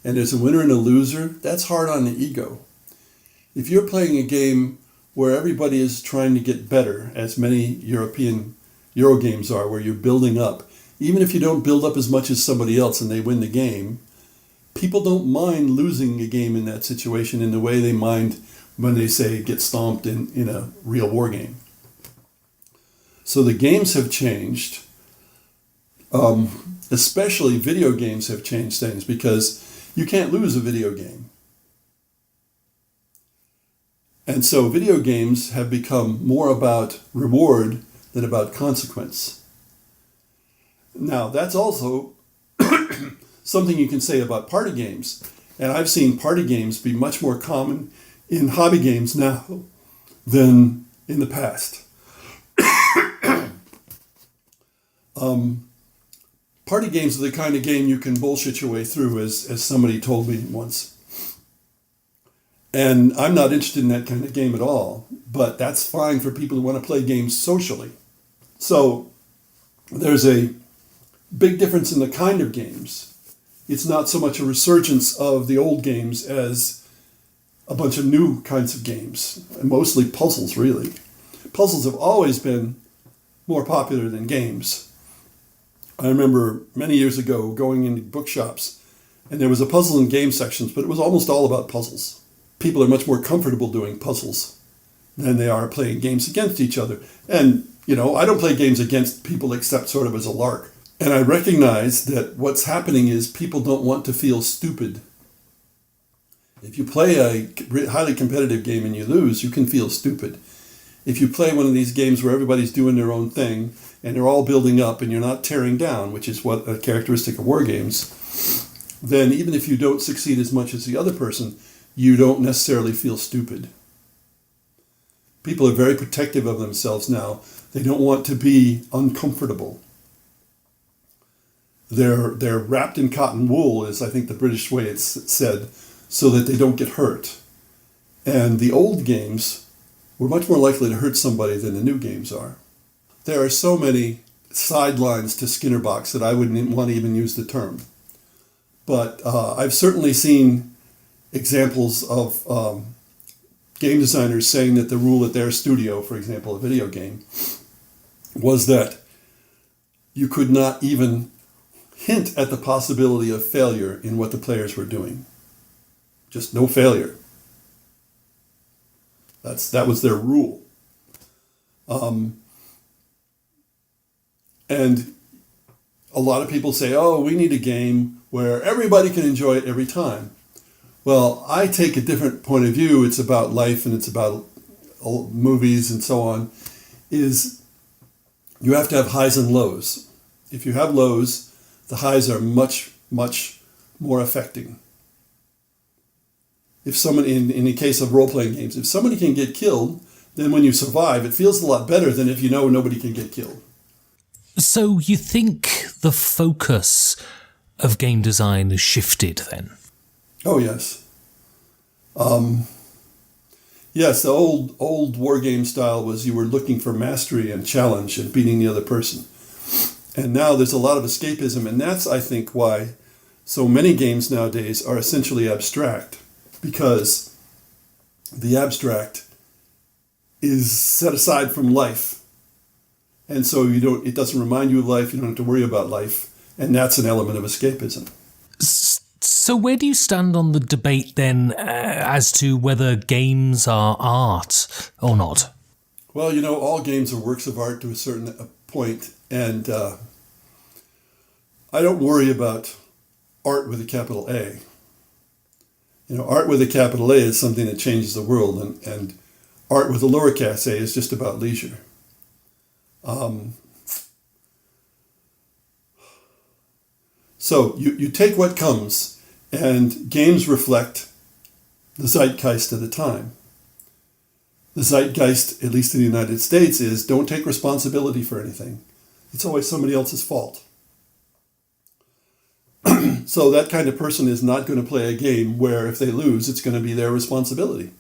and there's a winner and a loser, that's hard on the ego. If you're playing a game where everybody is trying to get better, as many European Euro games are, where you're building up, even if you don't build up as much as somebody else and they win the game, people don't mind losing a game in that situation in the way they mind when they, say, get stomped in a real war game. So the games have changed. Especially video games have changed things, because you can't lose a video game. And so video games have become more about reward than about consequence. Now, that's also something you can say about party games. And I've seen party games be much more common in hobby games now than in the past. Party games are the kind of game you can bullshit your way through, as somebody told me once. And I'm not interested in that kind of game at all, but that's fine for people who want to play games socially. So there's a big difference in the kind of games. It's not so much a resurgence of the old games as a bunch of new kinds of games, and mostly puzzles, really. Puzzles have always been more popular than games. I remember many years ago going into bookshops, and there was a puzzle and game sections, but it was almost all about puzzles. People are much more comfortable doing puzzles than they are playing games against each other. And, I don't play games against people except sort of as a lark. And I recognize that what's happening is people don't want to feel stupid. If you play a highly competitive game and you lose, you can feel stupid. If you play one of these games where everybody's doing their own thing and they're all building up and you're not tearing down, which is what a characteristic of war games, then even if you don't succeed as much as the other person, you don't necessarily feel stupid. People are very protective of themselves now. They don't want to be uncomfortable. They're wrapped in cotton wool, is I think the British way it's said, so that they don't get hurt. And the old games were much more likely to hurt somebody than the new games are. There are so many sidelines to Skinnerbox that I wouldn't want to even use the term. But I've certainly seen examples of game designers saying that the rule at their studio, for example, a video game, was that you could not even hint at the possibility of failure in what the players were doing. Just no failure. That was their rule. And a lot of people say, oh, we need a game where everybody can enjoy it every time. Well, I take a different point of view. It's about life and it's about movies and so on. Is you have to have highs and lows. If you have lows, the highs are much, much more affecting. If someone, in the case of role-playing games, if somebody can get killed, then when you survive, it feels a lot better than if you know nobody can get killed. So you think the focus of game design has shifted then? Oh, yes. Yes, the old war game style was you were looking for mastery and challenge and beating the other person. And now there's a lot of escapism, and that's, I think, why so many games nowadays are essentially abstract, because the abstract is set aside from life. And so it doesn't remind you of life, you don't have to worry about life, and that's an element of escapism. So where do you stand on the debate then as to whether games are art or not? Well, all games are works of art to a certain point, and I don't worry about art with a capital A. Art with a capital A is something that changes the world, and art with a lowercase a is just about leisure. So you take what comes, And games reflect the zeitgeist of the time. The zeitgeist, at least in the United States, is don't take responsibility for anything. It's always somebody else's fault. So that kind of person is not going to play a game where if they lose, it's going to be their responsibility.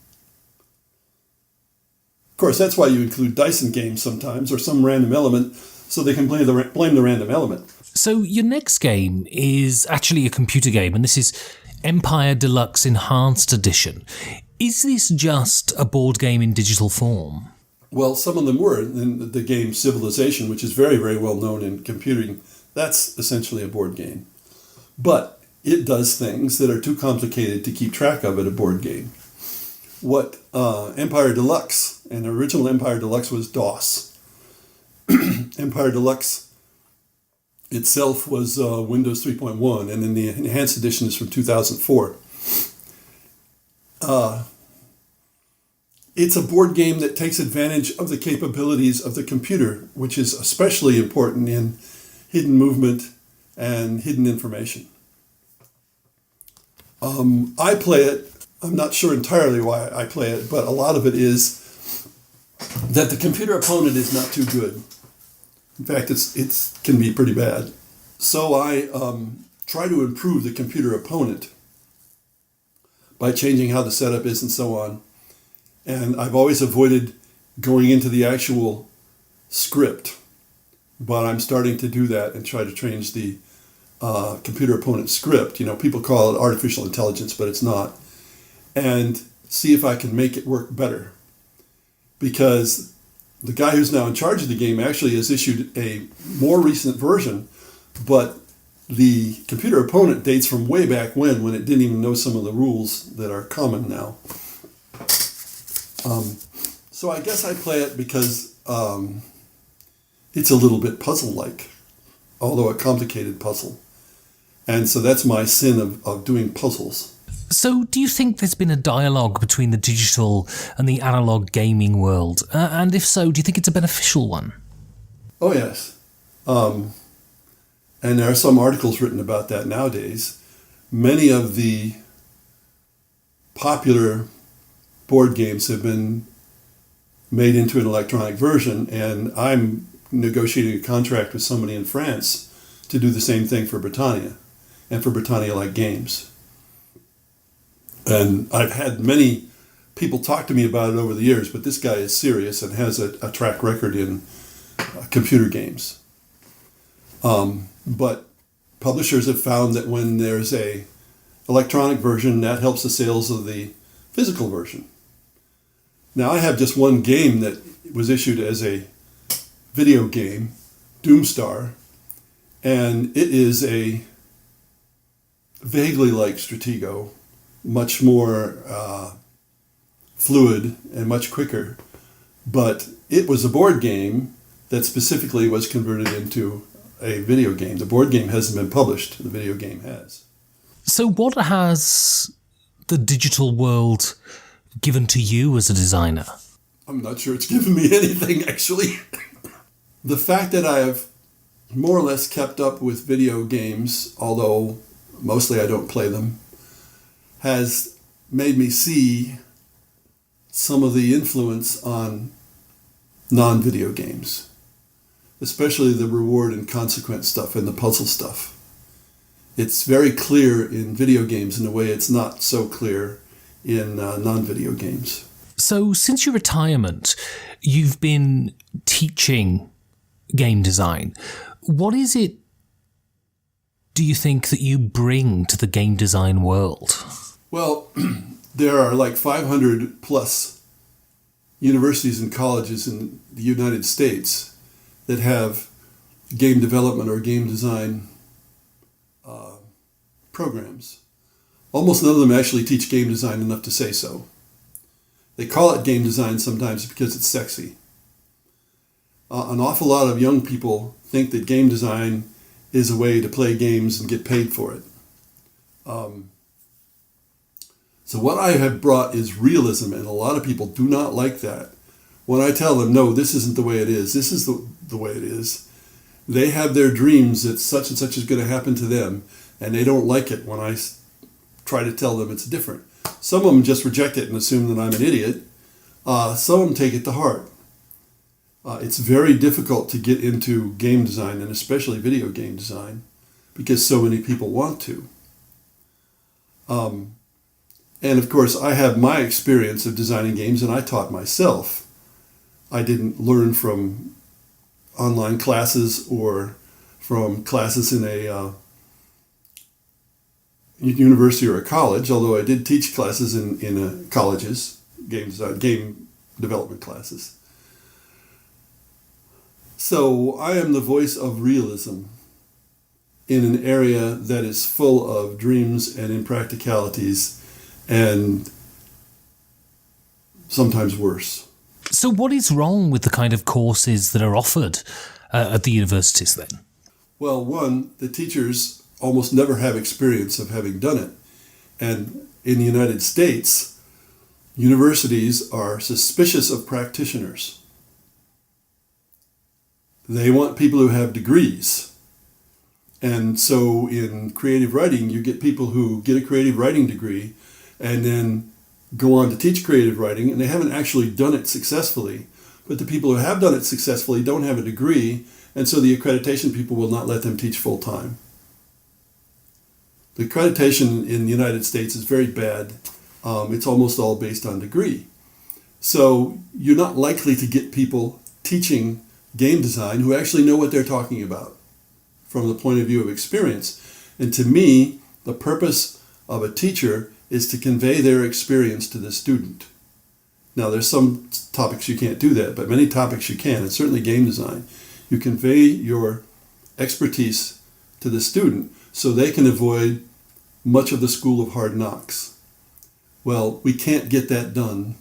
Of course, that's why you include dice in games sometimes, or some random element, so they can blame the random element. So your next game is actually a computer game, and this is Empire Deluxe Enhanced Edition. Is this just a board game in digital form? Well, some of them were. In the game Civilization, which is very, very well known in computing, that's essentially a board game. But it does things that are too complicated to keep track of at a board game. What Empire Deluxe, and original Empire Deluxe was DOS. Empire Deluxe itself was Windows 3.1, and then the Enhanced Edition is from 2004. It's a board game that takes advantage of the capabilities of the computer, which is especially important in hidden movement and hidden information. I play it. I'm not sure entirely why I play it, but a lot of it is that the computer opponent is not too good. In fact, it can be pretty bad. So I try to improve the computer opponent by changing how the setup is and so on. And I've always avoided going into the actual script, but I'm starting to do that and try to change the computer opponent script. People call it artificial intelligence, but it's not. And see if I can make it work better. Because the guy who's now in charge of the game actually has issued a more recent version, but the computer opponent dates from way back when it didn't even know some of the rules that are common now. So I guess I play it because it's a little bit puzzle-like, although a complicated puzzle. And so that's my sin of doing puzzles. So do you think there's been a dialogue between the digital and the analog gaming world? And if so, do you think it's a beneficial one? Oh, yes. And there are some articles written about that nowadays. Many of the popular board games have been made into an electronic version, and I'm negotiating a contract with somebody in France to do the same thing for Britannia and for Britannia-like games. And I've had many people talk to me about it over the years, but this guy is serious and has a track record in computer games. But publishers have found that when there's a electronic version, that helps the sales of the physical version. Now, I have just one game that was issued as a video game, Doomstar, and it is a vaguely like Stratego, much more fluid and much quicker. But it was a board game that specifically was converted into a video game. The board game hasn't been published, the video game has. So what has the digital world given to you as a designer? I'm not sure it's given me anything, actually. The fact that I have more or less kept up with video games, although mostly I don't play them, has made me see some of the influence on non-video games, especially the reward and consequence stuff and the puzzle stuff. It's very clear in video games in a way it's not so clear in non-video games. So since your retirement, you've been teaching game design. What is it, do you think, that you bring to the game design world? Well, there are like 500 plus universities and colleges in the United States that have game development or game design programs. Almost none of them actually teach game design enough to say so. They call it game design sometimes because it's sexy. An awful lot of young people think that game design is a way to play games and get paid for it. So what I have brought is realism, and a lot of people do not like that. When I tell them, no, this isn't the way it is, this is the way it is, they have their dreams that such and such is going to happen to them, and they don't like it when I try to tell them it's different. Some of them just reject it and assume that I'm an idiot. Some of them take it to heart. It's very difficult to get into game design, and especially video game design, because so many people want to. And of course, I have my experience of designing games, and I taught myself. I didn't learn from online classes or from classes in a university or a college, although I did teach classes in colleges, game development classes. So I am the voice of realism in an area that is full of dreams and impracticalities and sometimes worse. So what is wrong with the kind of courses that are offered at the universities then? Well, one, the teachers almost never have experience of having done it. And in the United States, universities are suspicious of practitioners. They want people who have degrees. And so in creative writing, you get people who get a creative writing degree and then go on to teach creative writing, and they haven't actually done it successfully. But the people who have done it successfully don't have a degree, and so the accreditation people will not let them teach full time. The accreditation in the United States is very bad. It's almost all based on degree. So you're not likely to get people teaching game design who actually know what they're talking about from the point of view of experience. And to me, the purpose of a teacher is to convey their experience to the student. Now, there's some topics you can't do that, but many topics you can, and certainly game design. You convey your expertise to the student so they can avoid much of the school of hard knocks. Well, we can't get that done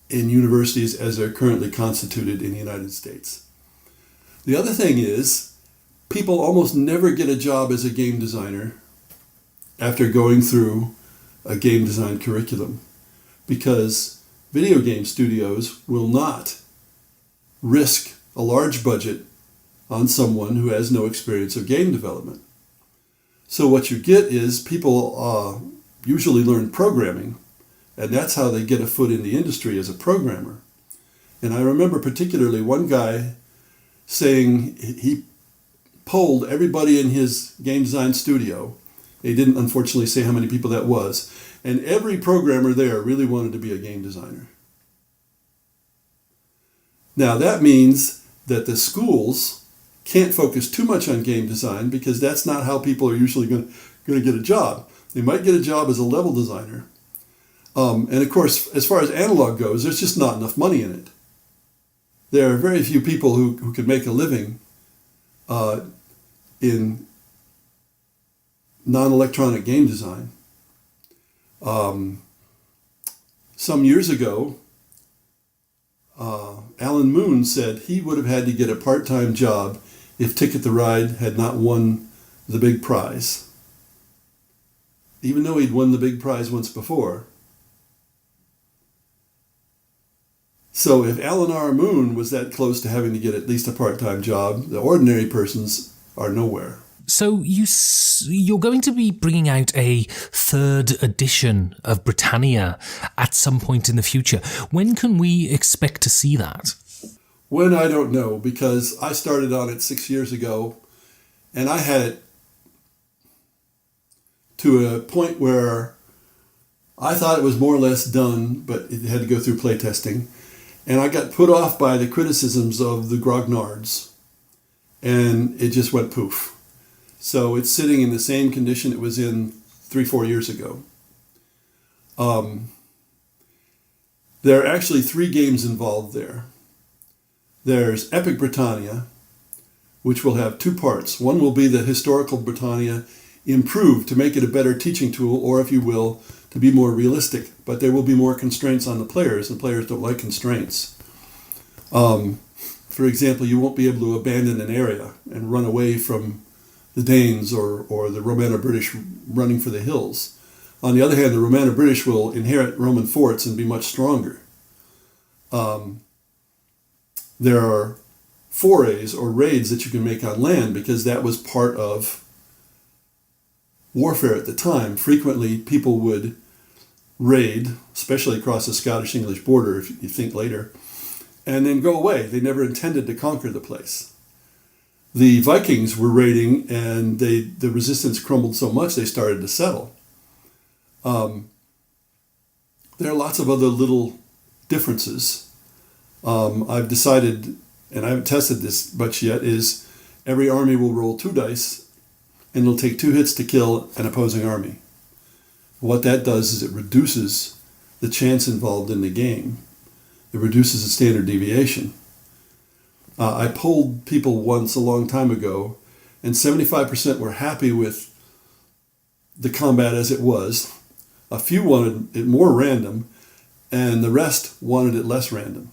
in universities as they're currently constituted in the United States. The other thing is, people almost never get a job as a game designer after going through a game design curriculum, because video game studios will not risk a large budget on someone who has no experience of game development. So what you get is people usually learn programming, and that's how they get a foot in the industry as a programmer. And I remember particularly one guy saying he polled everybody in his game design studio. They didn't unfortunately say how many people that was. And every programmer there really wanted to be a game designer. Now that means that the schools can't focus too much on game design, because that's not how people are usually going to get a job. They might get a job as a level designer. And of course, as far as analog goes, there's just not enough money in it. There are very few people who can make a living in non-electronic game design. Some years ago, Alan Moon said he would have had to get a part-time job if Ticket to Ride had not won the big prize. Even though he'd won the big prize once before. So if Alan R. Moon was that close to having to get at least a part-time job, the ordinary persons are nowhere. So you're going to be bringing out a third edition of Britannia at some point in the future. When can we expect to see that? When, I don't know, because I started on it 6 years ago, and I had it to a point where I thought it was more or less done, but it had to go through playtesting. And I got put off by the criticisms of the grognards, and it just went poof. So it's sitting in the same condition it was in 3-4 years ago. There are actually 3 games involved there. There's Epic Britannia, which will have 2 parts. One will be the historical Britannia improved to make it a better teaching tool, or if you will, to be more realistic. But there will be more constraints on the players, and players don't like constraints. For example, you won't be able to abandon an area and run away from the Danes or the Romano-British running for the hills. On the other hand, the Romano-British will inherit Roman forts and be much stronger. There are forays or raids that you can make on land, because that was part of warfare at the time, frequently people would raid, especially across the Scottish-English border, if you think later, and then go away. They never intended to conquer the place. The Vikings were raiding, and the resistance crumbled so much they started to settle. There are lots of other little differences. I've decided, and I haven't tested this much yet, is every army will roll 2 dice, and it'll take 2 hits to kill an opposing army. What that does is it reduces the chance involved in the game. It reduces the standard deviation. I polled people once a long time ago, and 75% were happy with the combat as it was. A few wanted it more random, and the rest wanted it less random.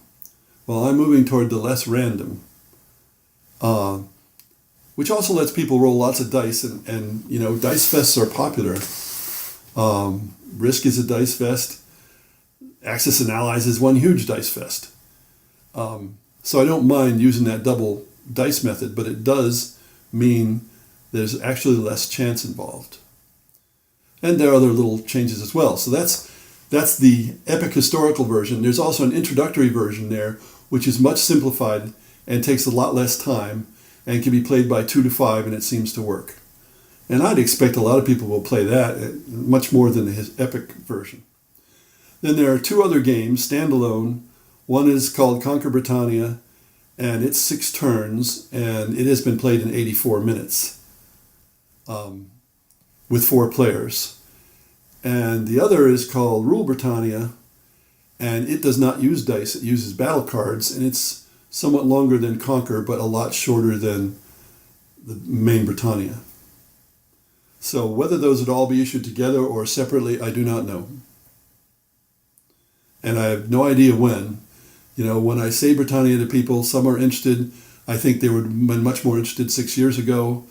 Well, I'm moving toward the less random, which also lets people roll lots of dice, and you know, dice fests are popular. Risk is a dice fest. Axis and Allies is one huge dice fest. So I don't mind using that double dice method, but it does mean there's actually less chance involved. And there are other little changes as well. So that's the epic historical version. There's also an introductory version there, which is much simplified and takes a lot less time and can be played by 2 to 5, and it seems to work. And I'd expect a lot of people will play that much more than his epic version. Then there are 2 other games, standalone. One is called Conquer Britannia, and it's 6 turns, and it has been played in 84 minutes with 4 players. And the other is called Rule Britannia, and it does not use dice. It uses battle cards, and it's somewhat longer than Conquer, but a lot shorter than the main Britannia. So whether those would all be issued together or separately, I do not know. And I have no idea when. You know, when I say Britannia to people, some are interested. I think they would have been much more interested 6 years ago.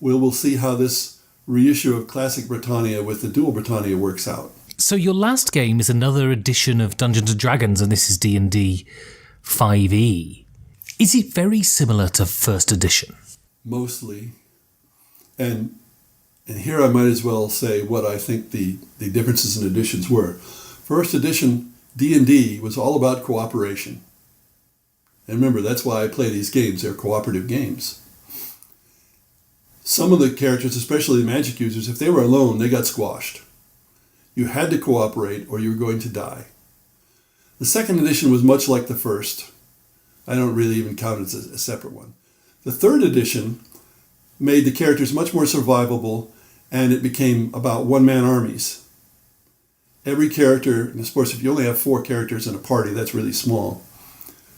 We'll see how this reissue of Classic Britannia with the Dual Britannia works out. So your last game is another edition of Dungeons & Dragons, and this is D&D 5e. Is it very similar to first edition? Mostly. And here I might as well say what I think the differences in editions were. First edition, D&D, was all about cooperation. And remember, that's why I play these games. They're cooperative games. Some of the characters, especially the magic users, if they were alone, they got squashed. You had to cooperate or you were going to die. The second edition was much like the first. I don't really even count it as a separate one. The third edition made the characters much more survivable, and it became about one-man armies. Every character, and of course if you only have 4 characters in a party, that's really small.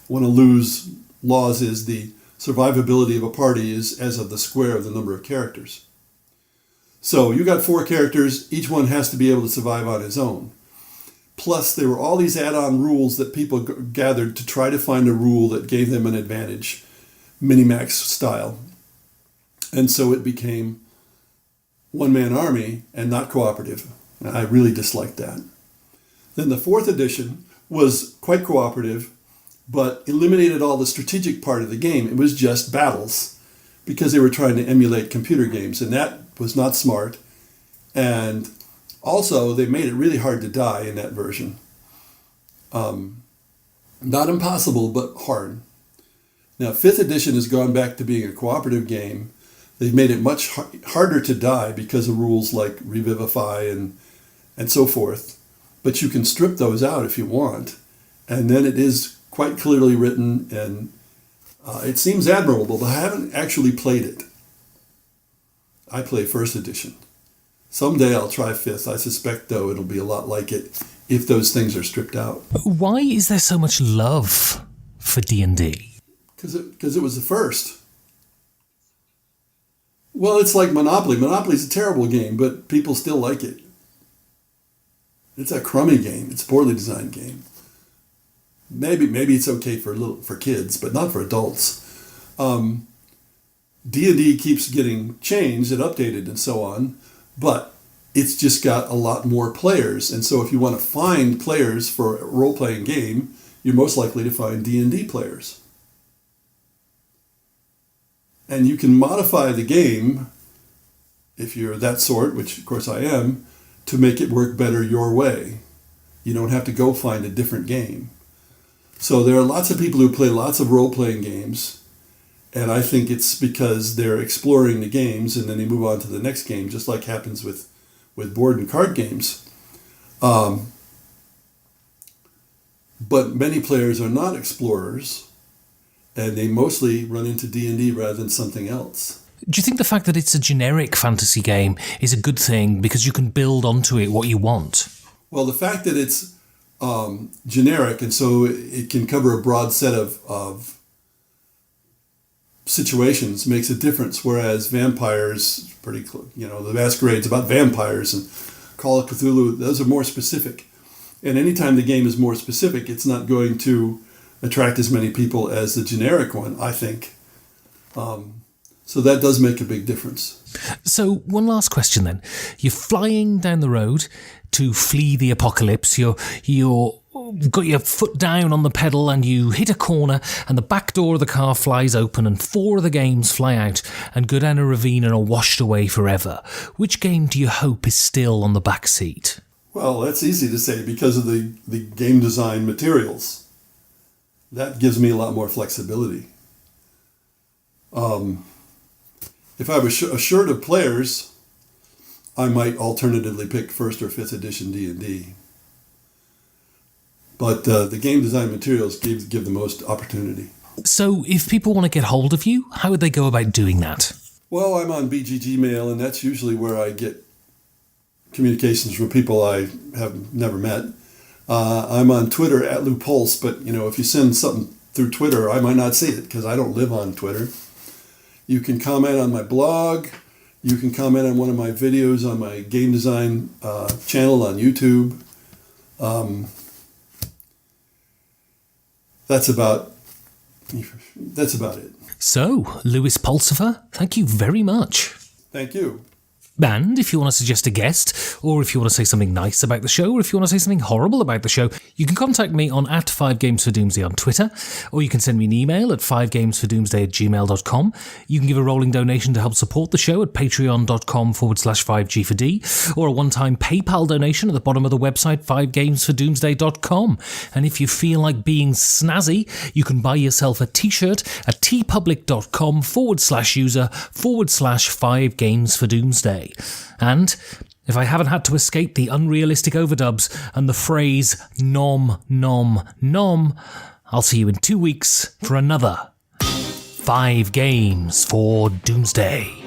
One of Lou's laws is the survivability of a party is as of the square of the number of characters. So you got 4 characters, each one has to be able to survive on his own. Plus there were all these add-on rules that people gathered to try to find a rule that gave them an advantage, Minimax style. And so it became one-man army and not cooperative. And I really disliked that. Then the 4th edition was quite cooperative, but eliminated all the strategic part of the game. It was just battles because they were trying to emulate computer games, and that was not smart. And also, they made it really hard to die in that version. Not impossible, but hard. Now, 5th edition has gone back to being a cooperative game. They've made it much harder to die because of rules like Revivify and so forth. But you can strip those out if you want. And then it is quite clearly written, and it seems admirable, but I haven't actually played it. I play 1st edition. Someday I'll try 5th. I suspect, though, it'll be a lot like it if those things are stripped out. Why is there so much love for D&D? Because it was the first. Well, it's like Monopoly. Monopoly's a terrible game, but people still like it. It's a crummy game. It's a poorly designed game. Maybe it's okay for kids, but not for adults. D&D keeps getting changed and updated and so on, but it's just got a lot more players. And so if you want to find players for a role-playing game, you're most likely to find D&D players. And you can modify the game if you're that sort, which of course I am, to make it work better your way. You don't have to go find a different game. So there are lots of people who play lots of role-playing games, and I think it's because they're exploring the games and then they move on to the next game, just like happens with board and card games. But many players are not explorers, and they mostly run into D&D rather than something else. Do you think the fact that it's a generic fantasy game is a good thing because you can build onto it what you want? Well, the fact that it's generic, and so it can cover a broad set of situations, makes a difference. Whereas vampires, the Masquerade's about vampires, and Call of Cthulhu, those are more specific. And anytime the game is more specific, it's not going to attract as many people as the generic one, I think. So that does make a big difference. So one last question then. You're flying down the road to flee the apocalypse. You're got your foot down on the pedal and you hit a corner and the back door of the car flies open and 4 of the games fly out and go down a ravine and are washed away forever. Which game do you hope is still on the back seat? Well, that's easy to say because of the game design materials. That gives me a lot more flexibility. If I was assured of players, I might alternatively pick 1st or 5th edition D&D. But the game design materials give the most opportunity. So if people want to get hold of you, how would they go about doing that? Well, I'm on BGG Mail, and that's usually where I get communications from people I have never met. I'm on Twitter at @LouPulse, but if you send something through Twitter, I might not see it because I don't live on Twitter. You can comment on my blog. You can comment on one of my videos on my game design channel on YouTube. That's about it. So, Lewis Pulsipher, thank you very much. Thank you. And if you want to suggest a guest, or if you want to say something nice about the show, or if you want to say something horrible about the show, you can contact me on @5gamesfordoomsday on Twitter, or you can send me an email at 5gamesfordoomsday@gmail.com. You can give a rolling donation to help support the show at patreon.com/5G4D, or a one-time PayPal donation at the bottom of the website, 5gamesfordoomsday.com. And if you feel like being snazzy, you can buy yourself a t-shirt at tpublic.com/user/5gamesfordoomsday. And if I haven't had to escape the unrealistic overdubs and the phrase nom nom nom, I'll see you in 2 weeks for another 5 Games for Doomsday.